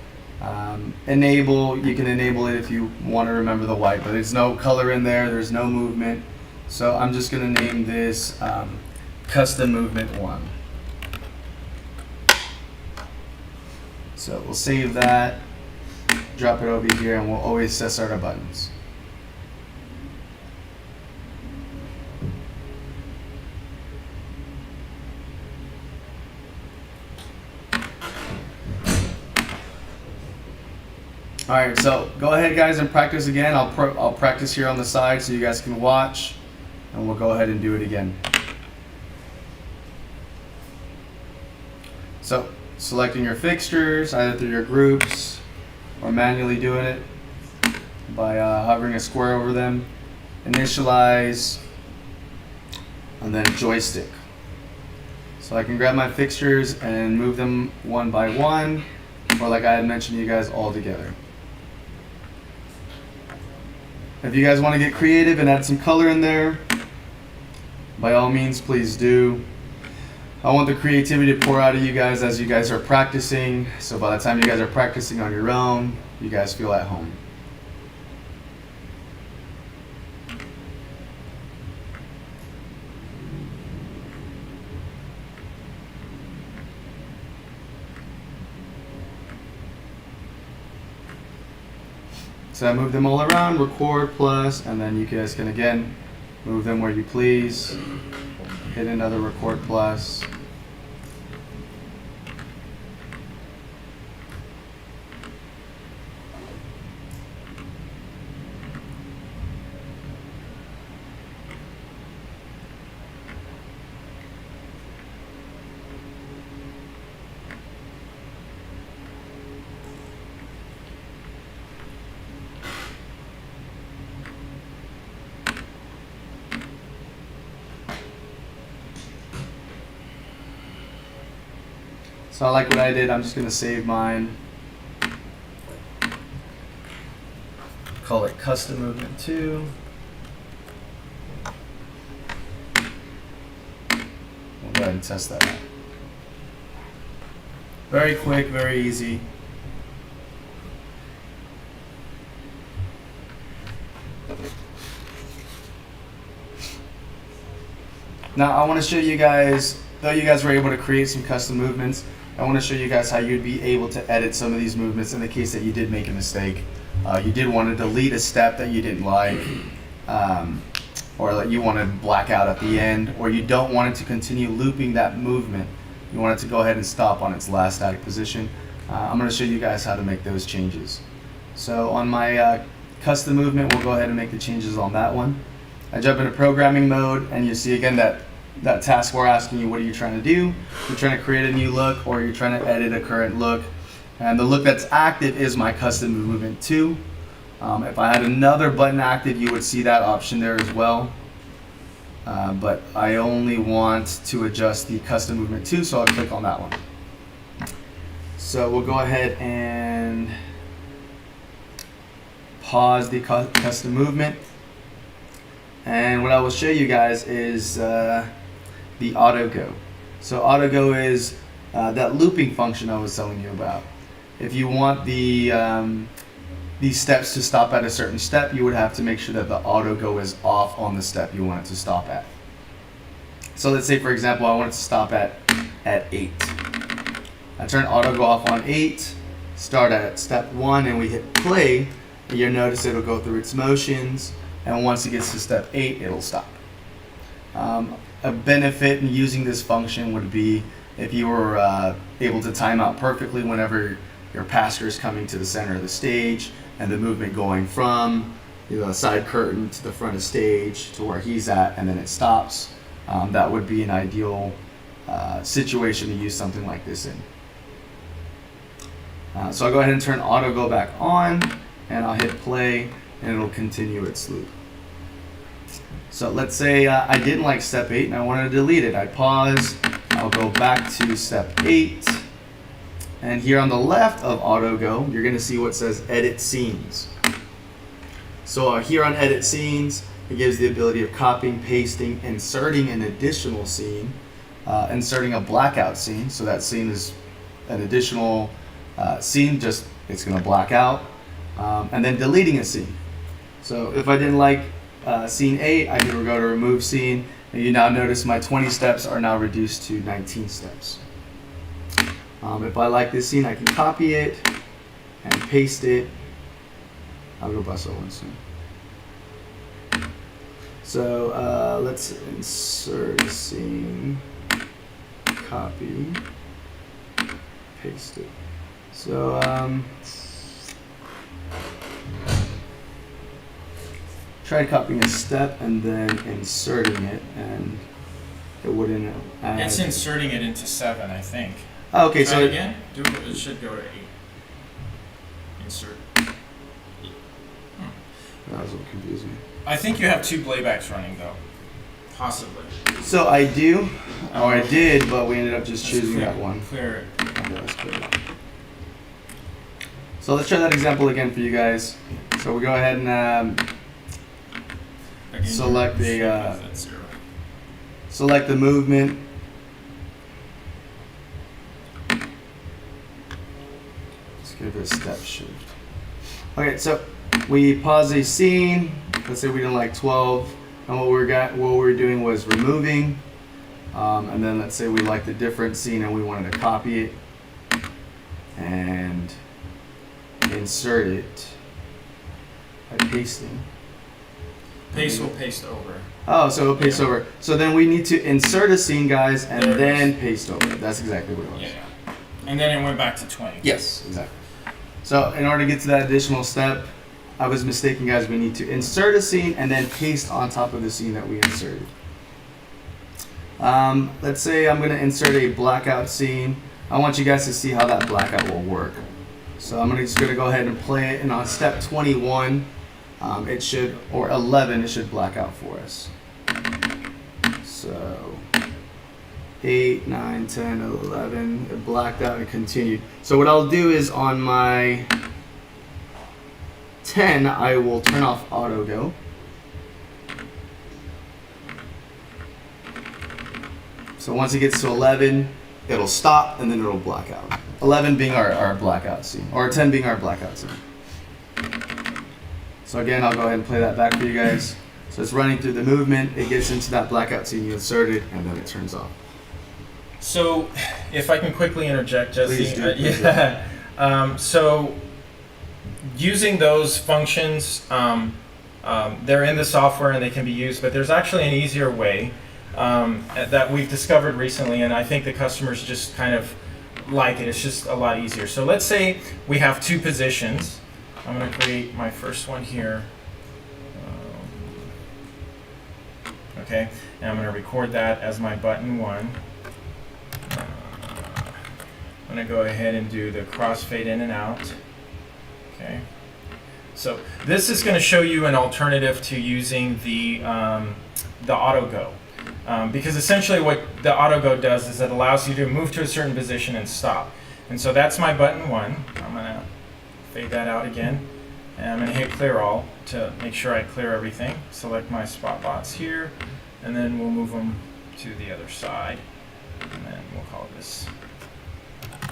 [SPEAKER 3] Enable, you can enable it if you want to remember the white, but there's no color in there, there's no movement. So I'm just going to name this custom movement 1. So we'll save that, drop it over here, and we'll always set our buttons. All right, so go ahead, guys, and practice again. I'll practice here on the side so you guys can watch, and we'll go ahead and do it again. So selecting your fixtures, either through your groups or manually doing it by hovering a square over them. Initialize, and then joystick. So I can grab my fixtures and move them one by one, or like I had mentioned to you guys, all together. If you guys want to get creative and add some color in there, by all means, please do. I want the creativity to pour out of you guys as you guys are practicing, so by the time you guys are practicing on your own, you guys feel at home. So I move them all around, record plus, and then you guys can again move them where you please. Hit another record plus. So I like what I did. I'm just going to save mine. Call it custom movement 2. We'll go ahead and test that out. Very quick, very easy. Now I want to show you guys, though you guys were able to create some custom movements, I want to show you guys how you'd be able to edit some of these movements in the case that you did make a mistake. You did want to delete a step that you didn't like, or that you want to black out at the end, or you don't want it to continue looping that movement. You want it to go ahead and stop on its last static position. I'm going to show you guys how to make those changes. So on my custom movement, we'll go ahead and make the changes on that one. I jump into programming mode, and you see again that taskbar asking you what are you trying to do. You're trying to create a new look, or you're trying to edit a current look. And the look that's active is my custom movement 2. If I had another button active, you would see that option there as well. But I only want to adjust the custom movement 2, so I'll click on that one. So we'll go ahead and pause the custom movement. And what I will show you guys is the auto go. So auto go is that looping function I was telling you about. If you want these steps to stop at a certain step, you would have to make sure that the auto go is off on the step you want it to stop at. So let's say, for example, I want it to stop at 8. I turn auto go off on 8, start at step 1, and we hit play. And you'll notice it'll go through its motions, and once it gets to step 8, it'll stop. A benefit in using this function would be if you were able to time out perfectly whenever your pastor is coming to the center of the stage, and the movement going from the side curtain to the front of stage to where he's at, and then it stops. That would be an ideal situation to use something like this in. So I'll go ahead and turn auto go back on, and I'll hit play, and it'll continue its loop. So let's say I didn't like step 8 and I wanted to delete it. I pause, I'll go back to step 8, and here on the left of auto go, you're going to see what says edit scenes. So here on edit scenes, it gives the ability of copying, pasting, inserting an additional scene, inserting a blackout scene. So that scene is an additional scene, just it's going to black out, and then deleting a scene. So if I didn't like scene 8, I can go to remove scene, and you now notice my 20 steps are now reduced to 19 steps. If I like this scene, I can copy it and paste it. I'll go bust that one soon. So let's insert a scene, copy, paste it. So try copying a step and then inserting it, and it wouldn't add.
[SPEAKER 1] It's inserting it into 7, I think.
[SPEAKER 3] Oh, okay,
[SPEAKER 1] Try
[SPEAKER 3] so
[SPEAKER 1] it again. It should go to 8. Insert.
[SPEAKER 3] that was a little confusing.
[SPEAKER 1] I think you have 2 playbacks running though, possibly.
[SPEAKER 3] So I do, or I did, but we ended up just choosing that one.
[SPEAKER 1] Clear it.
[SPEAKER 3] Okay, let's clear it. So let's try that example again for you guys. So we go ahead and
[SPEAKER 1] Again,
[SPEAKER 3] select the
[SPEAKER 1] that's 0.
[SPEAKER 3] select the movement. Let's give it a step shift. Okay, so we pause a scene. Let's say we didn't like 12, and what we're doing was removing. And then let's say we liked a different scene and we wanted to copy it and insert it by pasting.
[SPEAKER 1] Paste will paste over.
[SPEAKER 3] Oh, so it'll paste over. So then we need to insert a scene, guys, and
[SPEAKER 1] There it
[SPEAKER 3] then paste over. That's exactly what it was.
[SPEAKER 1] Yeah. And then it went back to 20.
[SPEAKER 3] Yes, exactly. So in order to get to that additional step, I was mistaken, guys. We need to insert a scene and then paste on top of the scene that we inserted. Let's say I'm going to insert a blackout scene. I want you guys to see how that blackout will work. So I'm just going to go ahead and play it, and on step 21, it should, or 11, it should black out for us. So 8, 9, 10, 11, it blacked out and continued. So what I'll do is on my 10, I will turn off auto go. So once it gets to 11, it'll stop and then it'll black out. 11 being our blackout scene, or 10 being our blackout scene. So again, I'll go ahead and play that back for you guys. So it's running through the movement, it gets into that blackout scene, you insert it, and then it turns off.
[SPEAKER 1] So, if I can quickly interject, Jesse.
[SPEAKER 3] Please do, please do.
[SPEAKER 1] Yeah. So, using those functions, they're in the software and they can be used, but there's actually an easier way that we've discovered recently, and I think the customers just kind of like it. It's just a lot easier. So let's say we have 2 positions. I'm going to create my first one here. Okay, and I'm going to record that as my button 1. I'm going to go ahead and do the crossfade in and out. Okay, so this is going to show you an alternative to using the auto go. Because essentially what the auto go does is it allows you to move to a certain position and stop. And so that's my button 1. I'm going to fade that out again. And I'm going to hit clear all to make sure I clear everything. Select my spot bots here, and then we'll move them to the other side. And then we'll call this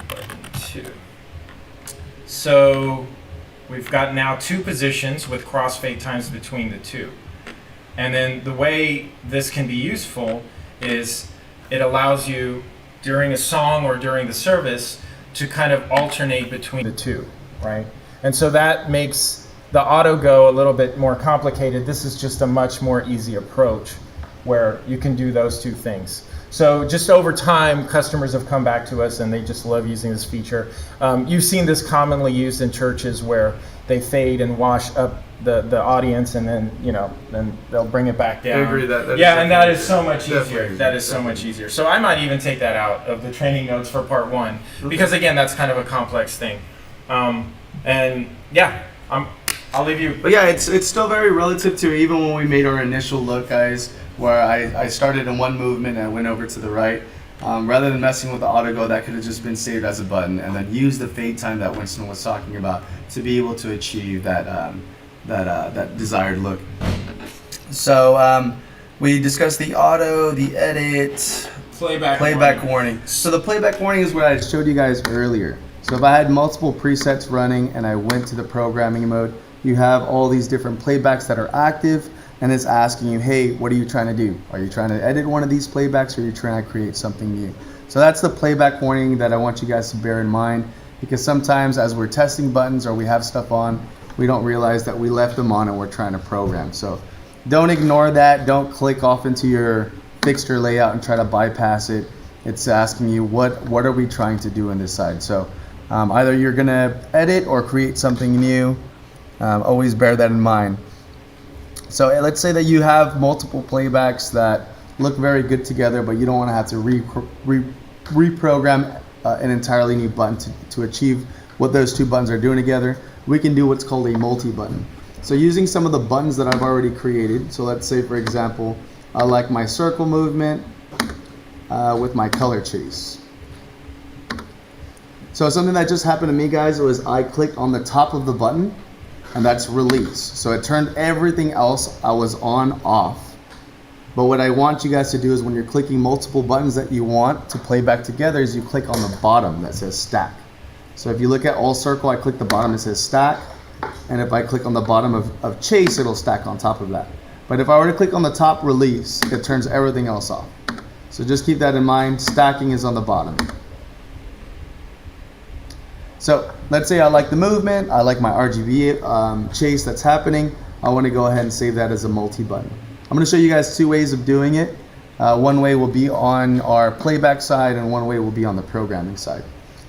[SPEAKER 1] button 2. So we've got now 2 positions with crossfade times between the 2. And then the way this can be useful is it allows you during a song or during the service to kind of alternate between the 2, right? And so that makes the auto go a little bit more complicated. This is just a much more easy approach where you can do those 2 things. So just over time, customers have come back to us and they just love using this feature. You've seen this commonly used in churches where they fade and wash up the audience, and then then they'll bring it back down.
[SPEAKER 3] I agree that
[SPEAKER 1] yeah, and that is so much easier.
[SPEAKER 3] Definitely.
[SPEAKER 1] That is so much easier. So I might even take that out of the training notes for part 1 because again, that's kind of a complex thing. And yeah, I'll leave you.
[SPEAKER 3] But yeah, it's still very relative to even when we made our initial look, guys, where I started in one movement and I went over to the right. Rather than messing with the auto go, that could have just been saved as a button, and then use the fade time that Winston was talking about to be able to achieve that desired look. So we discussed the auto, the edit,
[SPEAKER 1] Playback
[SPEAKER 3] warning. So the playback warning is what I showed you guys earlier. So if I had multiple presets running and I went to the programming mode, you have all these different playbacks that are active, and it's asking you, hey, what are you trying to do? Are you trying to edit one of these playbacks, or are you trying to create something new? So that's the playback warning that I want you guys to bear in mind, because sometimes as we're testing buttons or we have stuff on, we don't realize that we left them on and we're trying to program. So don't ignore that. Don't click off into your fixture layout and try to bypass it. It's asking you what are we trying to do on this side. So either you're gonna edit or create something new. Always bear that in mind. So let's say that you have multiple playbacks that look very good together, but you don't want to have to reprogram an entirely new button to achieve what those 2 buttons are doing together. We can do what's called a multi-button. So using some of the buttons that I've already created, so let's say for example, I like my circle movement with my color chase. So something that just happened to me, guys, was I clicked on the top of the button, and that's release. So it turned everything else I was on off. But what I want you guys to do is when you're clicking multiple buttons that you want to play back together is you click on the bottom that says stack. So if you look at all circle, I click the bottom that says stack. And if I click on the bottom of chase, it'll stack on top of that. But if I were to click on the top release, it turns everything else off. So just keep that in mind. Stacking is on the bottom. So let's say I like the movement, I like my RGB chase that's happening. I want to go ahead and save that as a multi-button. I'm going to show you guys 2 ways of doing it. One way will be on our playback side, and one way will be on the programming side.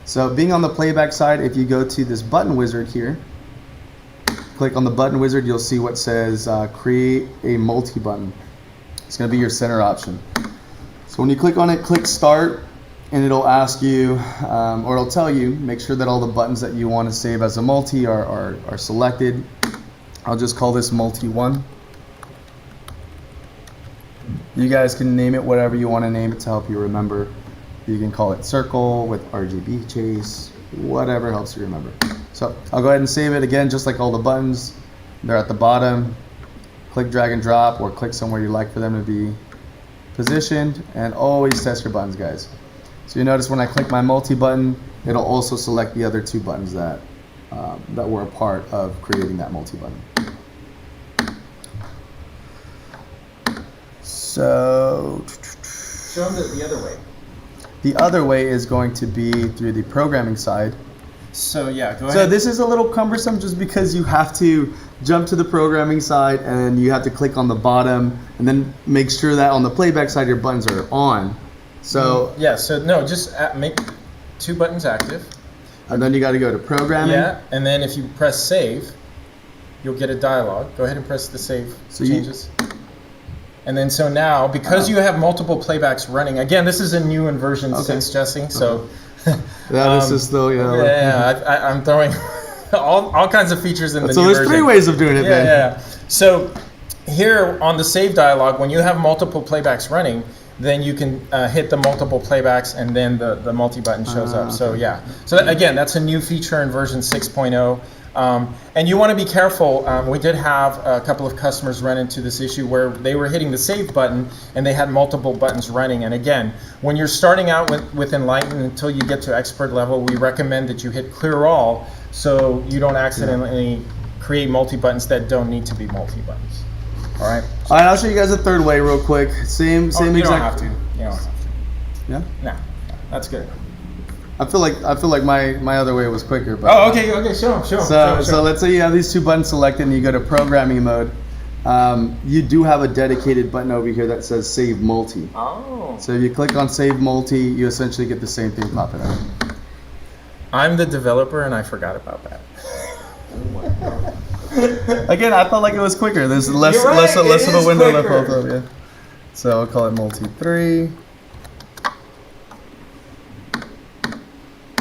[SPEAKER 3] So being on the playback side, if you go to this button wizard here, click on the button wizard, you'll see what says create a multi-button. It's going to be your center option. So when you click on it, click start. And it'll ask you, or it'll tell you, make sure that all the buttons that you want to save as a multi are selected. I'll just call this multi 1. You guys can name it whatever you want to name it to help you remember. You can call it circle with RGB chase, whatever helps you remember. So I'll go ahead and save it again, just like all the buttons. They're at the bottom. Click drag and drop, or click somewhere you like for them to be positioned, and always test your buttons, guys. So you notice when I click my multi-button, it'll also select the other 2 buttons that were a part of creating that multi-button. So
[SPEAKER 1] Show them the other way.
[SPEAKER 3] The other way is going to be through the programming side.
[SPEAKER 1] So yeah, go ahead.
[SPEAKER 3] So this is a little cumbersome just because you have to jump to the programming side and you have to click on the bottom and then make sure that on the playback side your buttons are on. So
[SPEAKER 1] yeah, so no, just make 2 buttons active.
[SPEAKER 3] And then you got to go to programming.
[SPEAKER 1] Yeah, and then if you press save, you'll get a dialog. Go ahead and press the save changes. And then so now, because you have multiple playbacks running, again, this is a new inversion since Jesse, so.
[SPEAKER 3] Yeah, this is still,
[SPEAKER 1] I'm throwing all kinds of features in the new
[SPEAKER 3] version. So there's 3 ways of doing it then.
[SPEAKER 1] Yeah. So here on the save dialog, when you have multiple playbacks running, then you can hit the multiple playbacks, and then the multi-button shows up. So yeah. So again, that's a new feature in version 6.0. And you want to be careful. We did have a couple of customers run into this issue where they were hitting the save button and they had multiple buttons running. And again, when you're starting out with Enlighten until you get to expert level, we recommend that you hit clear all so you don't accidentally create multi-buttons that don't need to be multi-buttons. All right.
[SPEAKER 3] All right, I'll show you guys a third way real quick. Same
[SPEAKER 1] You
[SPEAKER 3] exact.
[SPEAKER 1] don't have to. You don't have to.
[SPEAKER 3] Yeah.
[SPEAKER 1] No, that's good.
[SPEAKER 3] I feel like my other way was quicker. But,
[SPEAKER 1] Oh, okay, sure.
[SPEAKER 3] So let's say you have these two buttons selected and you go to programming mode. You do have a dedicated button over here that says Save Multi.
[SPEAKER 1] Oh.
[SPEAKER 3] So if you click on Save Multi, you essentially get the same thing popping up.
[SPEAKER 1] I'm the developer and I forgot about that.
[SPEAKER 3] Again, I felt like it was quicker. There's less
[SPEAKER 1] You're right,
[SPEAKER 3] less of
[SPEAKER 1] it
[SPEAKER 3] a
[SPEAKER 1] is
[SPEAKER 3] window left
[SPEAKER 1] quicker.
[SPEAKER 3] open. Yeah. So I'll call it Multi 3.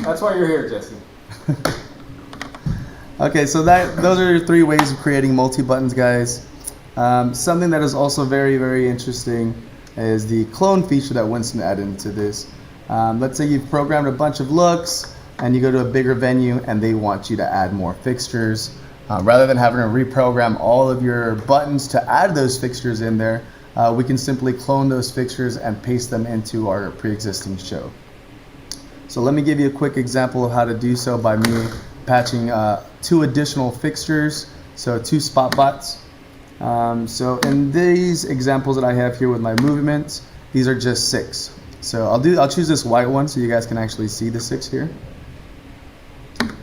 [SPEAKER 1] That's why you're here, Jesse.
[SPEAKER 3] Okay, so those are your 3 ways of creating multi-buttons, guys. Something that is also very, very interesting is the clone feature that Winston added into this. Let's say you've programmed a bunch of looks and you go to a bigger venue and they want you to add more fixtures. Rather than having to reprogram all of your buttons to add those fixtures in there, we can simply clone those fixtures and paste them into our pre-existing show. So let me give you a quick example of how to do so by me patching 2 additional fixtures, so 2 spot bots. So in these examples that I have here with my movements, these are just 6. So I'll choose this white one so you guys can actually see the 6 here.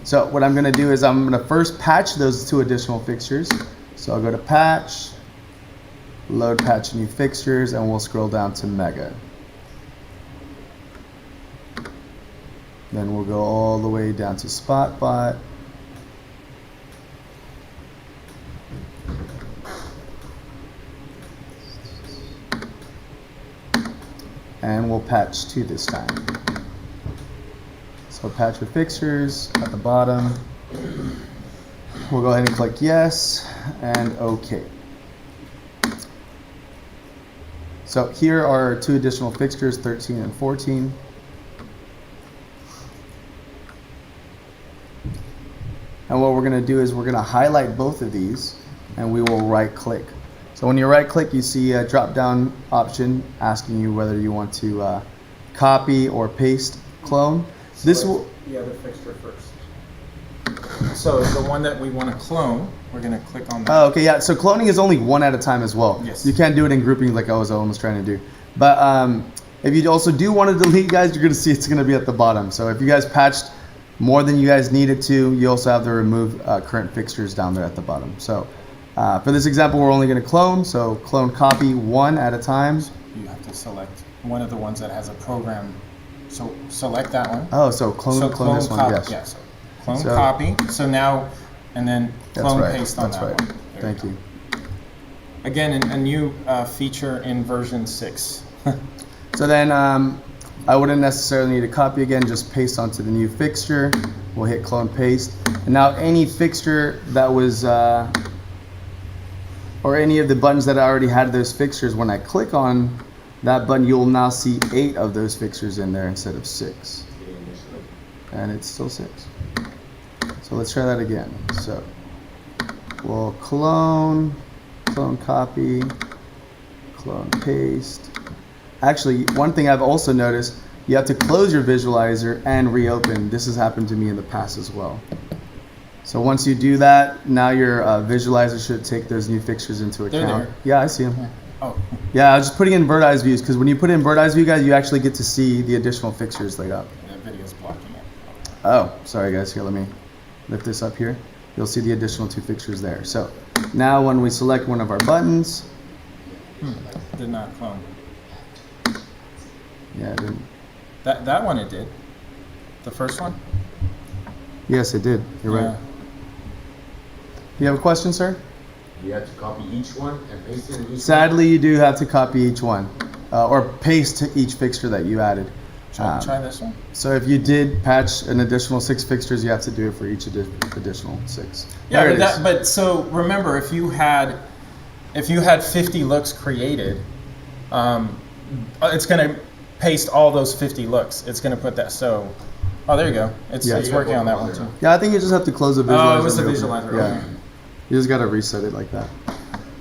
[SPEAKER 3] So what I'm going to do is I'm going to first patch those 2 additional fixtures. So I'll go to Patch, Load Patch New Fixtures, and we'll scroll down to Mega. Then we'll go all the way down to Spotbot. And we'll patch 2 this time. So patch with fixtures at the bottom. We'll go ahead and click yes and OK. So here are 2 additional fixtures, 13 and 14. And what we're going to do is we're going to highlight both of these and we will right click. So when you right click, you see a drop down option asking you whether you want to copy or paste clone. This will
[SPEAKER 1] the other fixture first. So the one that we want to clone, we're going to click on that.
[SPEAKER 3] Oh, okay, yeah. So cloning is only one at a time as well.
[SPEAKER 1] Yes.
[SPEAKER 3] You can't do it in grouping like I was almost trying to do. But if you also do want to delete, guys, you're going to see it's going to be at the bottom. So if you guys patched more than you guys needed to, you also have to remove current fixtures down there at the bottom. So for this example, we're only going to clone. So clone copy 1 at a time.
[SPEAKER 1] You have to select one of the ones that has a program. So select that one.
[SPEAKER 3] Oh, so clone this one,
[SPEAKER 1] copy,
[SPEAKER 3] yes.
[SPEAKER 1] Yeah, so clone
[SPEAKER 3] So-
[SPEAKER 1] copy. So now, and then clone paste on
[SPEAKER 3] That's
[SPEAKER 1] that
[SPEAKER 3] right.
[SPEAKER 1] one. There
[SPEAKER 3] Thank you.
[SPEAKER 1] Again, a new feature in version 6.
[SPEAKER 3] So then I wouldn't necessarily need to copy again, just paste onto the new fixture. We'll hit clone paste. And now any fixture that was, or any of the buttons that I already had those fixtures, when I click on that button, you'll now see 8 of those fixtures in there instead of 6. And it's still 6. So let's try that again. So we'll clone copy, clone paste. Actually, one thing I've also noticed, you have to close your visualizer and reopen. This has happened to me in the past as well. So once you do that, now your visualizer should take those new fixtures into account.
[SPEAKER 1] They're there.
[SPEAKER 3] Yeah, I see them.
[SPEAKER 1] Oh,
[SPEAKER 3] Yeah, I was just putting in bird eyes views because when you put in bird eyes view, guys, you actually get to see the additional fixtures laid out.
[SPEAKER 1] that video's blocking it.
[SPEAKER 3] Oh, sorry guys, here, let me lift this up here. You'll see the additional 2 fixtures there. So now when we select one of our buttons,
[SPEAKER 1] Did not clone.
[SPEAKER 3] yeah, it didn't.
[SPEAKER 1] That one it did. The first one?
[SPEAKER 3] Yes, it did. You're right. You have a question, sir?
[SPEAKER 8] You have to copy each one and paste it in each
[SPEAKER 3] Sadly, you do have to copy each one, or paste to each fixture that you added.
[SPEAKER 1] Try this one.
[SPEAKER 3] So if you did patch an additional 6 fixtures, you have to do it for each additional 6.
[SPEAKER 1] Yeah,
[SPEAKER 3] There it is.
[SPEAKER 1] but so remember, if you had 50 looks created, it's going to paste all those 50 looks. It's going to put that. So, oh, there you go. It's working on that one too.
[SPEAKER 3] Yeah, I think you just have to close the visualizer.
[SPEAKER 1] Oh, it was the visualizer.
[SPEAKER 3] Yeah.
[SPEAKER 1] Okay.
[SPEAKER 3] You just got to reset it like that.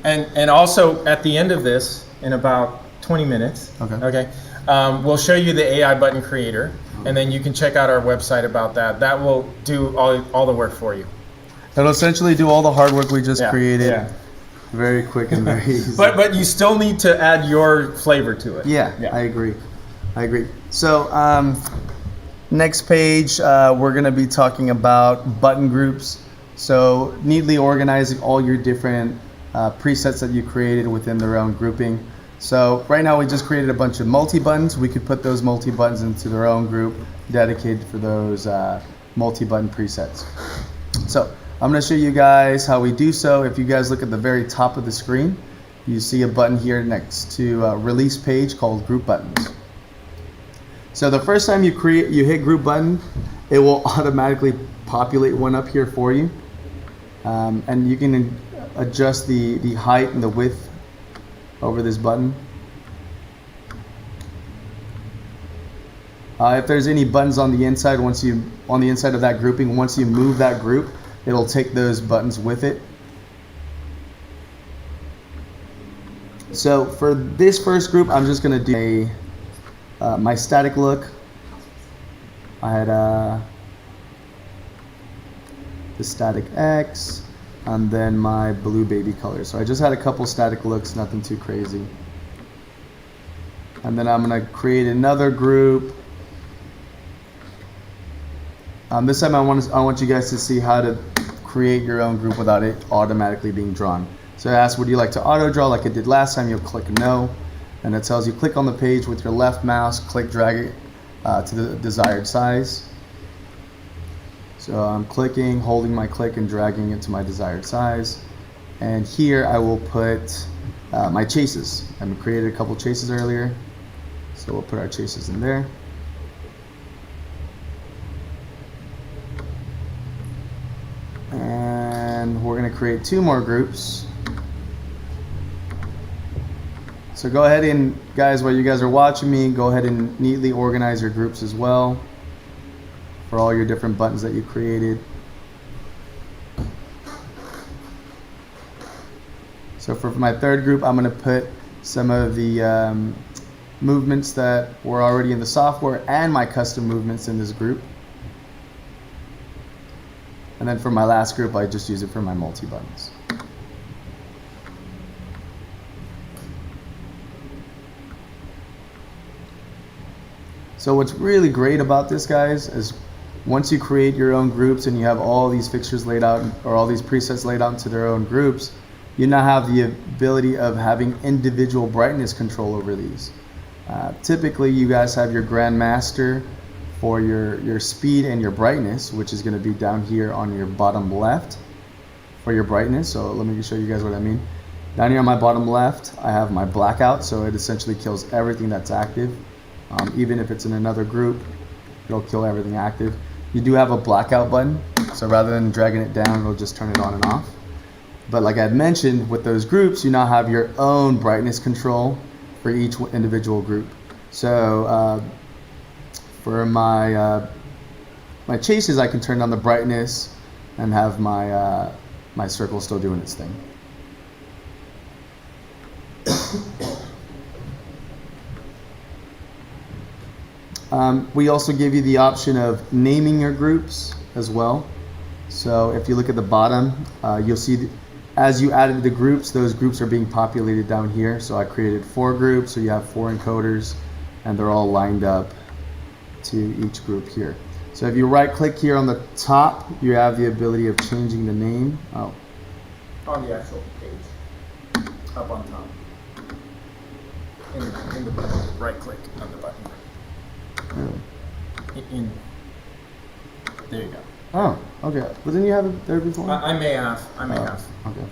[SPEAKER 1] And also at the end of this, in about 20 minutes, we'll show you the AI button creator, and then you can check out our website about that. That will do all the work for you.
[SPEAKER 3] It'll essentially do all the hard work we just created.
[SPEAKER 1] Yeah.
[SPEAKER 3] Very quick and very easy.
[SPEAKER 1] But you still need to add your flavor to it.
[SPEAKER 3] Yeah, I agree. So next page, we're going to be talking about button groups. So neatly organizing all your different presets that you created within their own grouping. So right now we just created a bunch of multi-buttons. We could put those multi-buttons into their own group dedicated for those multi-button presets. So I'm going to show you guys how we do so. If you guys look at the very top of the screen, you see a button here next to release page called group buttons. So the first time you hit group button, it will automatically populate one up here for you. And you can adjust the height and the width over this button. If there's any buttons on the inside, on the inside of that grouping, once you move that group, it'll take those buttons with it. So for this first group, I'm just going to do my static look. I had the static X, and then my blue baby color. So I just had a couple static looks, nothing too crazy. And then I'm going to create another group. This time I want you guys to see how to create your own group without it automatically being drawn. So I asked, would you like to auto draw like I did last time? You'll click no, and it tells you click on the page with your left mouse, drag it to the desired size. So I'm clicking, holding my click and dragging it to my desired size. And here I will put my chases. I created a couple chases earlier, so we'll put our chases in there. And we're going to create 2 more groups. So go ahead and, guys, while you guys are watching me, go ahead and neatly organize your groups as well for all your different buttons that you created. So for my third group, I'm going to put some of the movements that were already in the software and my custom movements in this group. And then for my last group, I just use it for my multi-buttons. So what's really great about this, guys, is once you create your own groups and you have all these fixtures laid out, or all these presets laid out into their own groups, you now have the ability of having individual brightness control over these. Typically, you guys have your grandmaster for your speed and your brightness, which is going to be down here on your bottom left for your brightness. So let me show you guys what I mean. Down here on my bottom left, I have my blackout, so it essentially kills everything that's active. Even if it's in another group, it'll kill everything active. You do have a blackout button, so rather than dragging it down, it'll just turn it on and off. But like I had mentioned, with those groups, you now have your own brightness control for each individual group. So for my chases, I can turn on the brightness and have my my circle still doing its thing. We also give you the option of naming your groups as well. So if you look at the bottom, you'll see as you added the groups, those groups are being populated down here. So I created 4 groups, so you have 4 encoders, and they're all lined up to each group here. So if you right click here on the top, you have the ability of changing the name. Oh, on the actual page, up on top. In the button, right click on the button. There you go. Oh, okay. But didn't you have it there before?
[SPEAKER 1] I may have.
[SPEAKER 3] Okay.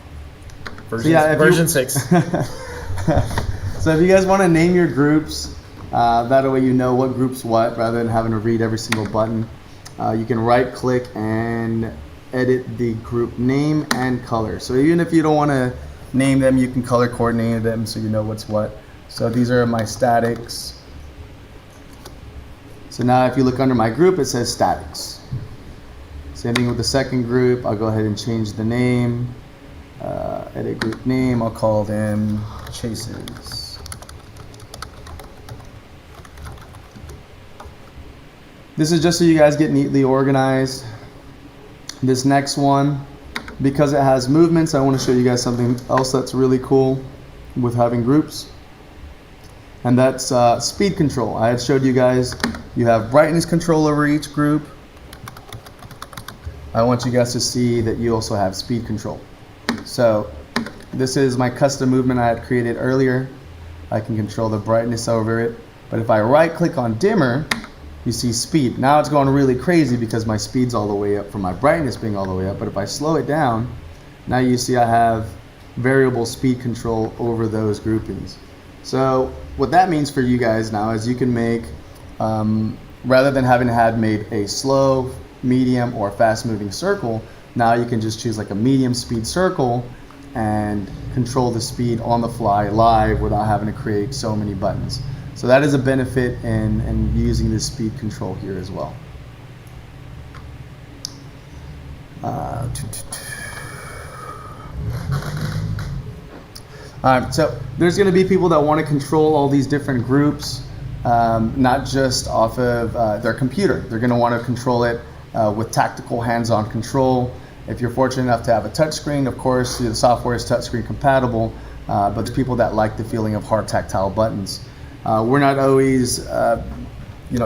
[SPEAKER 1] Version 6.
[SPEAKER 3] So if you guys want to name your groups, that way you know what group's what, rather than having to read every single button. You can right click and edit the group name and color. So even if you don't want to name them, you can color coordinate them so you know what's what. So these are my statics. So now if you look under my group, it says statics. Same thing with the second group. I'll go ahead and change the name. Edit group name, I'll call them chases. This is just so you guys get neatly organized. This next one, because it has movements, I want to show you guys something else that's really cool with having groups. And that's speed control. I had showed you guys, you have brightness control over each group. I want you guys to see that you also have speed control. So this is my custom movement I had created earlier. I can control the brightness over it. But if I right click on dimmer, you see speed. Now it's going really crazy because my speed's all the way up from my brightness being all the way up. But if I slow it down, now you see I have variable speed control over those groupings. So what that means for you guys now is you can make, rather than having had made a slow, medium, or fast moving circle, now you can just choose like a medium speed circle and control the speed on the fly live without having to create so many buttons. So that is a benefit in using this speed control here as well. Alright, so there's going to be people that want to control all these different groups, not just off of their computer. They're going to want to control it with tactical hands-on control. If you're fortunate enough to have a touchscreen, of course, the software is touchscreen compatible, but there's people that like the feeling of hard tactile buttons. We're not always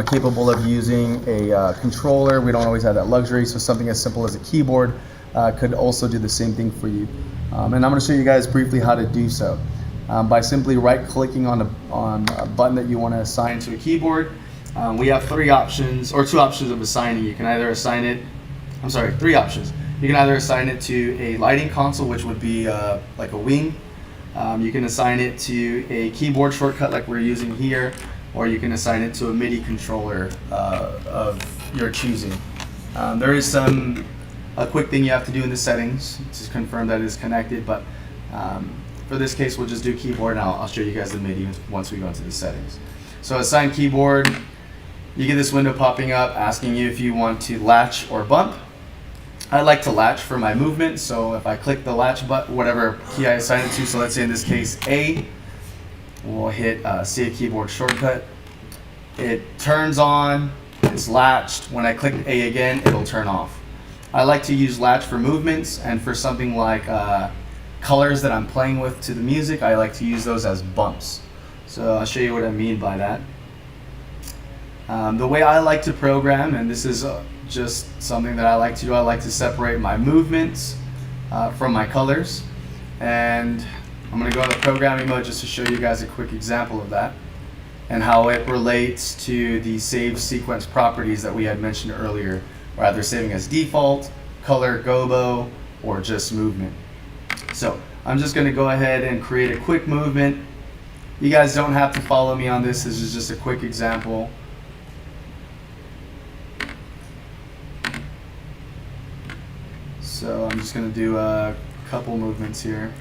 [SPEAKER 3] capable of using a controller. We don't always have that luxury, so something as simple as a keyboard could also do the same thing for you. And I'm going to show you guys briefly how to do so. By simply right-clicking on a button that you want to assign to a keyboard, we have two options of assigning. You can either assign it, three options. You can either assign it to a lighting console, which would be like a wing. You can assign it to a keyboard shortcut like we're using here, or you can assign it to a MIDI controller of your choosing. There is a quick thing you have to do in the settings to confirm that it is connected, but for this case we'll just do keyboard, and I'll show you guys the MIDI once we go into the settings. So assign keyboard, you get this window popping up asking you if you want to latch or bump. I like to latch for my movement, so if I click the latch button, whatever key I assign it to, so let's say in this case A, we'll hit see a keyboard shortcut. It turns on, it's latched. When I click A again, it'll turn off. I like to use latch for movements, and for something like colors that I'm playing with to the music, I like to use those as bumps. So I'll show you what I mean by that. The way I like to program, and this is just something that I like to do, I like to separate my movements from my colors. And I'm going to go into programming mode just to show you guys a quick example of that and how it relates to the save sequence properties that we had mentioned earlier, or either saving as default, color, gobo, or just movement. So I'm just going to go ahead and create a quick movement. You guys don't have to follow me on this. This is just a quick example. So I'm just going to do a couple movements here.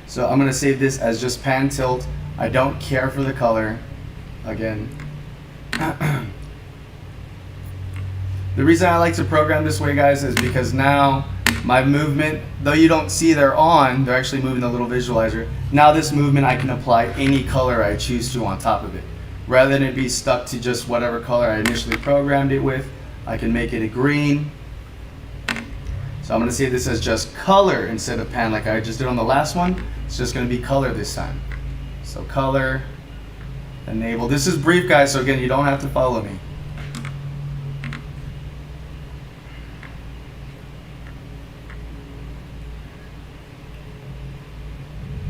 [SPEAKER 3] So I'm going to save this as just pan tilt. I don't care for the color. Again, the reason I like to program this way, guys, is because now my movement, though you don't see they're on, they're actually moving the little visualizer. Now this movement I can apply any color I choose to on top of it. Rather than it be stuck to just whatever color I initially programmed it with, I can make it a green. So I'm going to save this as just color instead of pan like I just did on the last one. It's just going to be color this time. So color, enable. This is brief, guys, so again, you don't have to follow me.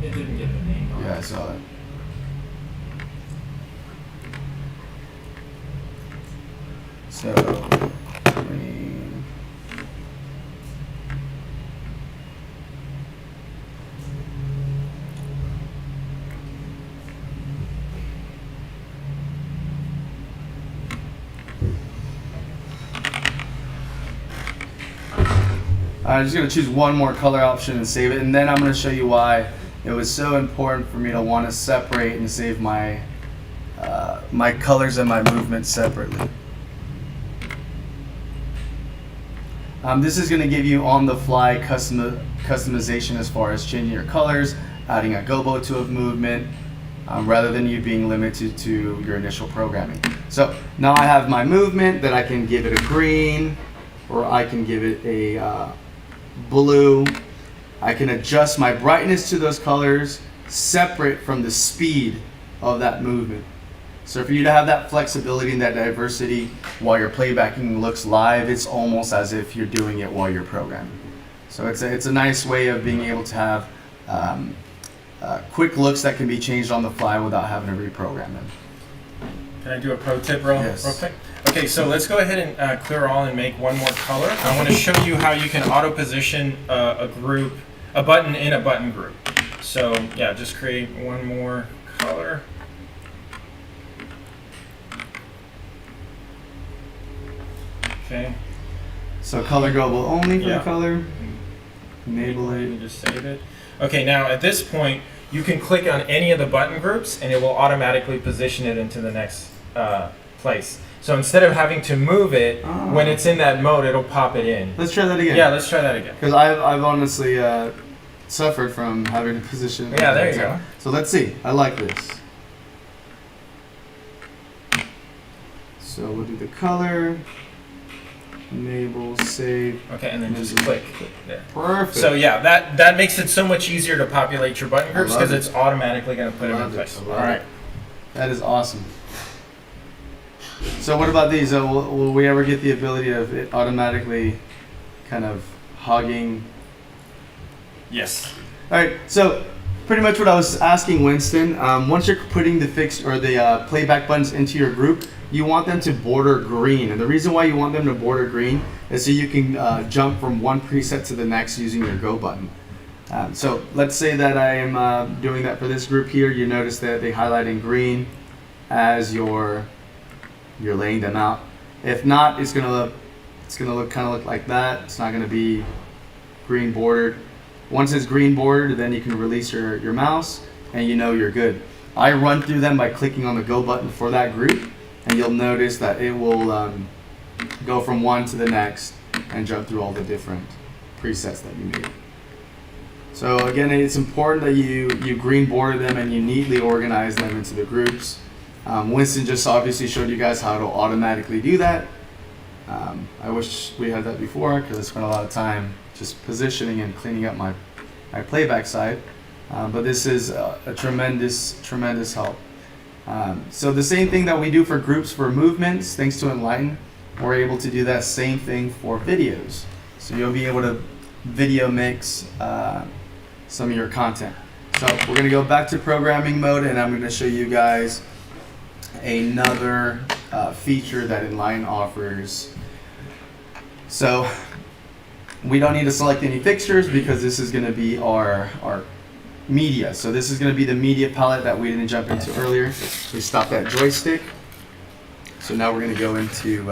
[SPEAKER 1] It didn't get the name on
[SPEAKER 3] Yeah, I
[SPEAKER 1] it.
[SPEAKER 3] saw that. So, green. I'm just going to choose one more color option and save it, and then I'm going to show you why it was so important for me to want to separate and save my my colors and my movements separately. This is going to give you on-the-fly customization as far as changing your colors, adding a gobo to a movement, rather than you being limited to your initial programming. So now I have my movement that I can give it a green, or I can give it a blue. I can adjust my brightness to those colors separate from the speed of that movement. So for you to have that flexibility and that diversity while you're playbacking looks live, it's almost as if you're doing it while you're programming. So it's a nice way of being able to have quick looks that can be changed on the fly without having to reprogram them.
[SPEAKER 1] Can I do a pro tip real quick? Okay, so let's go ahead and clear all and make one more color. I want to show you how you can auto position a button in a button group. So yeah, just create one more color. Okay.
[SPEAKER 3] So color gobo only for
[SPEAKER 1] Yeah.
[SPEAKER 3] the color. Enable
[SPEAKER 1] You
[SPEAKER 3] it.
[SPEAKER 1] can just save it. Okay, now at this point, you can click on any of the button groups and it will automatically position it into the next place. So instead of having to move it, when it's in that mode, it'll pop it in.
[SPEAKER 3] Let's try that again.
[SPEAKER 1] Yeah, let's try that again.
[SPEAKER 3] Because I've honestly suffered from having to position.
[SPEAKER 1] Yeah, there you go.
[SPEAKER 3] So let's see. I like this. So we'll do the color. Enable, save.
[SPEAKER 1] Okay, and then just click there.
[SPEAKER 3] Perfect.
[SPEAKER 1] So yeah, that makes it so much easier to populate your button groups because it's automatically going to put them in place. All right.
[SPEAKER 3] That is awesome. So what about these? Will we ever get the ability of it automatically kind of hogging?
[SPEAKER 1] Yes.
[SPEAKER 3] All right. So pretty much what I was asking Winston. Once you're putting the fix or the playback buttons into your group, you want them to border green, and the reason why you want them to border green is so you can jump from one preset to the next using your go button. So let's say that I am doing that for this group here. You notice that they highlight in green as you're laying them out. If not, it's gonna look kind of look like that. It's not gonna be green bordered. Once it's green bordered, then you can release your mouse and you know you're good. I run through them by clicking on the go button for that group, and you'll notice that it will go from one to the next and jump through all the different presets that you made. So again, it's important that you green border them and you neatly organize them into the groups. Winston just obviously showed you guys how to automatically do that. I wish we had that before because I spent a lot of time just positioning and cleaning up my playback side. But this is a tremendous help. So the same thing that we do for groups for movements, thanks to Enlighten, we're able to do that same thing for videos. So you'll be able to video mix some of your content. So we're going to go back to programming mode, and I'm going to show you guys another feature that Enlighten offers. So we don't need to select any fixtures because this is going to be our media. So this is going to be the media palette that we didn't jump into earlier. We stopped at joystick. So now we're going to go into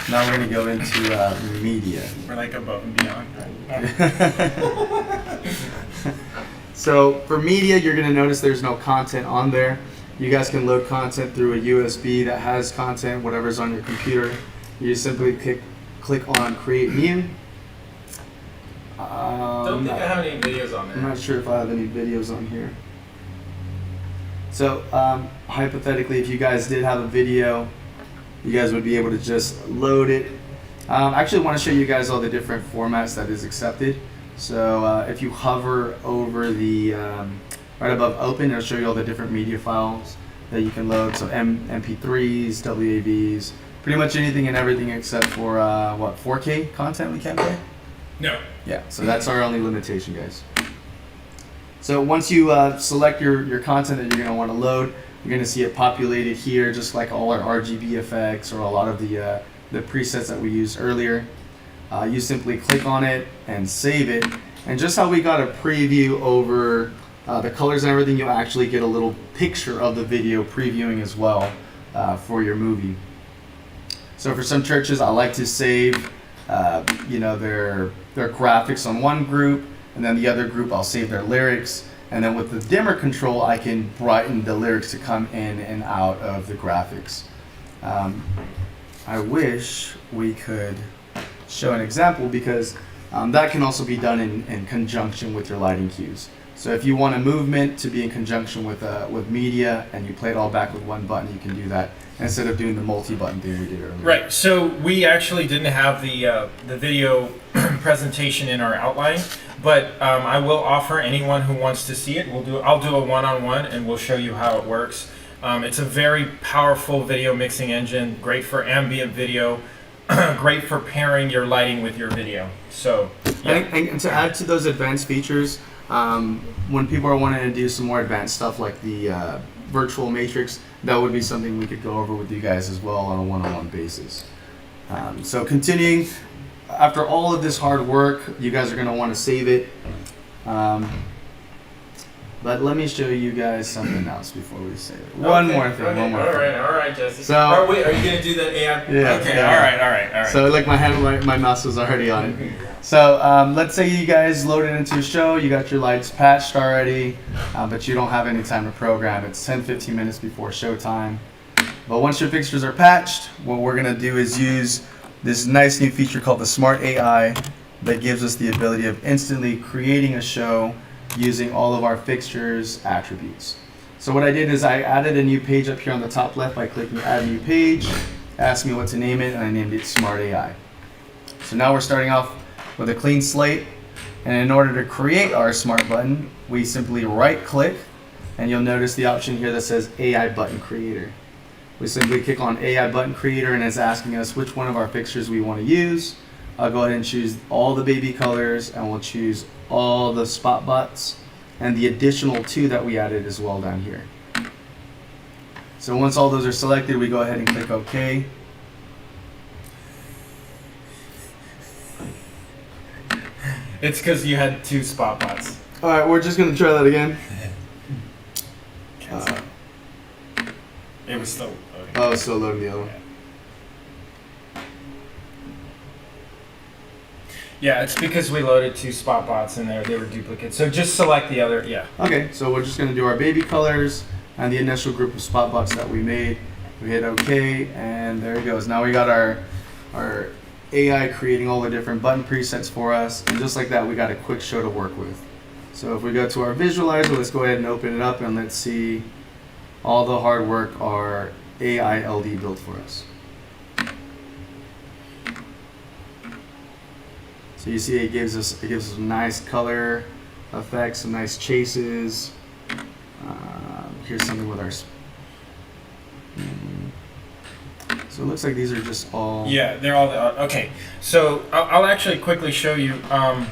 [SPEAKER 3] now we're going to go into media.
[SPEAKER 1] We're like above and beyond. Right?
[SPEAKER 3] So for media, you're going to notice there's no content on there. You guys can load content through a USB that has content, whatever's on your computer. You just simply click on create new.
[SPEAKER 1] Don't think I have any videos on there.
[SPEAKER 3] I'm not sure if I have any videos on here. So hypothetically, if you guys did have a video, you guys would be able to just load it. I actually want to show you guys all the different formats that is accepted. So if you hover over the right above open, it'll show you all the different media files that you can load. So MP3s, WAVs, pretty much anything and everything except for 4K content we can't play?
[SPEAKER 1] No.
[SPEAKER 3] Yeah, so that's our only limitation, guys. So once you select your content that you're going to want to load, you're going to see it populated here, just like all our RGB effects or a lot of the presets that we used earlier. You simply click on it and save it. And just how we got a preview over the colors and everything, you'll actually get a little picture of the video previewing as well for your movie. So for some churches, I like to save their graphics on one group, and then the other group I'll save their lyrics. And then with the dimmer control, I can brighten the lyrics to come in and out of the graphics. I wish we could show an example, because that can also be done in conjunction with your lighting cues. So if you want a movement to be in conjunction with media, and you play it all back with one button, you can do that instead of doing the multi-button thing we did earlier.
[SPEAKER 1] Right. So we actually didn't have the video presentation in our outline, but I will offer anyone who wants to see it. I'll do a one-on-one, and we'll show you how it works. It's a very powerful video mixing engine, great for ambient video, great for pairing your lighting with your video. So, yeah.
[SPEAKER 3] And to add to those advanced features, when people are wanting to do some more advanced stuff like the virtual matrix, that would be something we could go over with you guys as well on a one-on-one basis. So continuing, after all of this hard work, you guys are going to want to save it. But let me show you guys something else before we save it. One more thing.
[SPEAKER 1] All right, Jesse.
[SPEAKER 3] So,
[SPEAKER 1] wait, are you going to do the AI?
[SPEAKER 3] Yeah.
[SPEAKER 1] Okay,
[SPEAKER 3] Yeah.
[SPEAKER 1] all right.
[SPEAKER 3] So like my mouse was already on it. So let's say you guys loaded into a show, you got your lights patched already, but you don't have any time to program. It's 10-15 minutes before showtime. But once your fixtures are patched, what we're gonna do is use this nice new feature called the Smart AI that gives us the ability of instantly creating a show using all of our fixtures attributes. So what I did is I added a new page up here on the top left by clicking add new page, asked me what to name it, and I named it Smart AI. So now we're starting off with a clean slate, and in order to create our smart button, we simply right click, and you'll notice the option here that says AI button creator. We simply click on AI button creator, and it's asking us which one of our fixtures we want to use. I'll go ahead and choose all the baby colors, and we'll choose all the spot bots and the additional 2 that we added as well down here. So once all those are selected, we go ahead and click OK.
[SPEAKER 1] It's because you had 2 spot bots.
[SPEAKER 3] All right, we're just gonna try that again.
[SPEAKER 1] It was still. Okay.
[SPEAKER 3] Oh, it's still loading the other one.
[SPEAKER 1] Yeah, it's because we loaded 2 spot bots in there. They were duplicates. So just select the other. Yeah.
[SPEAKER 3] Okay, so we're just gonna do our baby colors and the initial group of spot bots that we made. We hit OK, and there it goes. Now we got our AI creating all the different button presets for us, and just like that, we got a quick show to work with. So if we go to our visualizer, let's go ahead and open it up, and let's see all the hard work our AI LD built for us. So you see it gives us some nice color effects, some nice chases. Here's something with our. So it looks like these are just all.
[SPEAKER 1] Yeah, they're all okay. So I'll actually quickly show you. I'm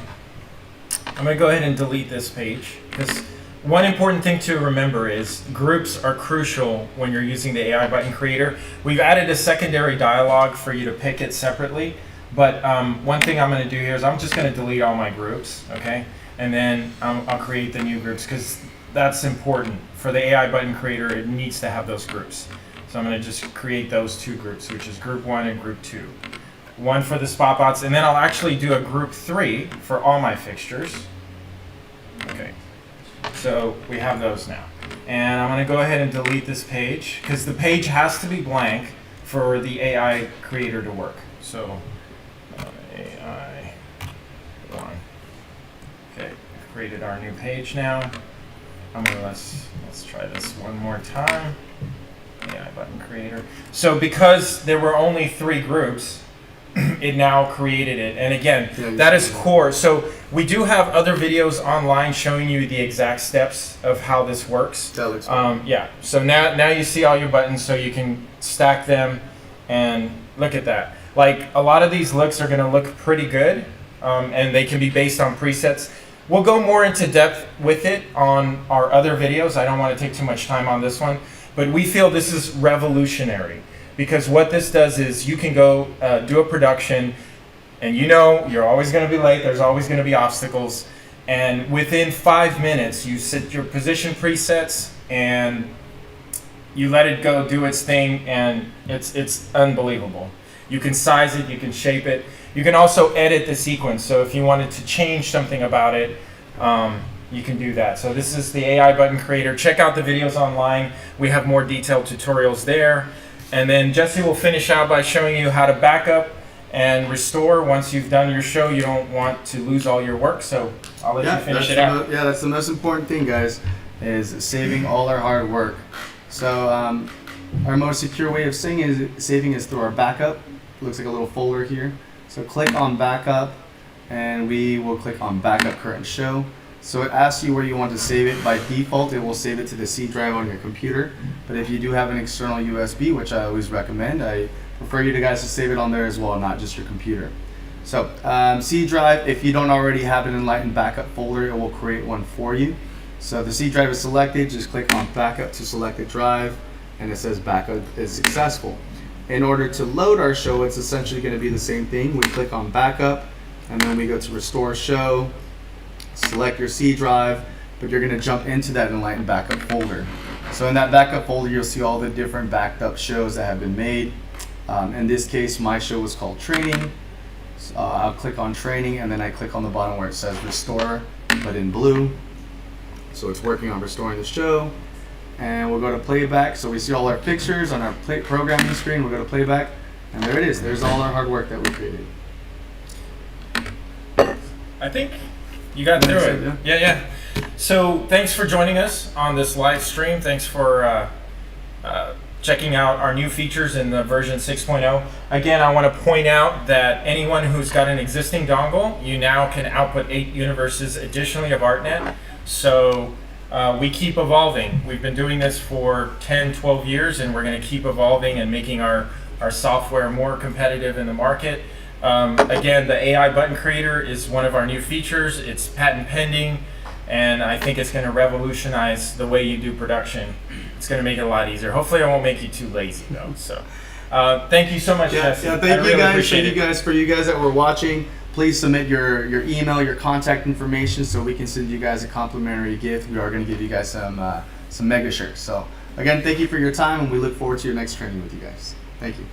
[SPEAKER 1] gonna go ahead and delete this page, because one important thing to remember is groups are crucial when you're using the AI button creator. We've added a secondary dialog for you to pick it separately. But one thing I'm going to do here is I'm just going to delete all my groups, okay? And then I'll create the new groups, because that's important. For the AI button creator, it needs to have those groups. So I'm going to just create those 2 groups, which is group 1 and group 2. One for the spot bots, and then I'll actually do a group 3 for all my fixtures. Okay, so we have those now. And I'm going to go ahead and delete this page, because the page has to be blank for the AI creator to work. So AI 1. Okay, we've created our new page now. Let's try this one more time. AI button creator. So because there were only 3 groups, it now created it. And again, that is core. So we do have other videos online showing you the exact steps of how this works.
[SPEAKER 3] That looks good.
[SPEAKER 1] Yeah. So now you see all your buttons, so you can stack them, and look at that. Like, a lot of these looks are going to look pretty good, and they can be based on presets. We'll go more into depth with it on our other videos. I don't want to take too much time on this one, but we feel this is revolutionary, because what this does is you can go do a production, and you're always going to be late. There's always going to be obstacles, and within 5 minutes, you set your position presets and you let it go do its thing, and it's unbelievable. You can size it, you can shape it. You can also edit the sequence. So if you wanted to change something about it, you can do that. So this is the AI button creator. Check out the videos online. We have more detailed tutorials there. And then Jesse will finish out by showing you how to back up and restore once you've done your show. You don't want to lose all your work, so I'll let you finish it out.
[SPEAKER 3] Yeah, that's the most important thing, guys, is saving all our hard work. So our most secure way of saving is through our backup. Looks like a little folder here. So click on backup, and we will click on backup current show. So it asks you where you want to save it. By default, it will save it to the C drive on your computer. But if you do have an external USB, which I always recommend, I prefer you guys to save it on there as well, not just your computer. So C drive, if you don't already have an Enlighten backup folder, it will create one for you. So the C drive is selected, just click on backup to select the drive, and it says backup is successful. In order to load our show, it's essentially going to be the same thing. We click on backup, and then we go to restore show, select your C drive, but you're going to jump into that Enlighten backup folder. So in that backup folder, you'll see all the different backed up shows that have been made. In this case, my show was called Training. So, I'll click on Training, and then I click on the bottom where it says Restore, but in blue. So it's working on restoring the show. And we'll go to Playback. So we see all our pictures on our programming screen. We'll go to Playback, and there it is. There's all our hard work that we created.
[SPEAKER 1] I think you got through it. Yeah. So thanks for joining us on this live stream. Thanks for checking out our new features in the version 6.0. Again, I want to point out that anyone who's got an existing dongle, you now can output 8 universes additionally of ArtNet. So we keep evolving. We've been doing this for 10, 12 years, and we're going to keep evolving and making our software more competitive in the market. Again, the AI button creator is one of our new features. It's patent pending, and I think it's going to revolutionize the way you do production. It's going to make it a lot easier. Hopefully, I won't make you too lazy, though. So, thank you so much, Jesse.
[SPEAKER 3] Thank you guys. Thank you guys for you guys that were watching. Please submit your email, your contact information, so we can send you guys a complimentary gift. We are going to give you guys some mega shirts. So, again, thank you for your time, and we look forward to your next training with you guys. Thank you.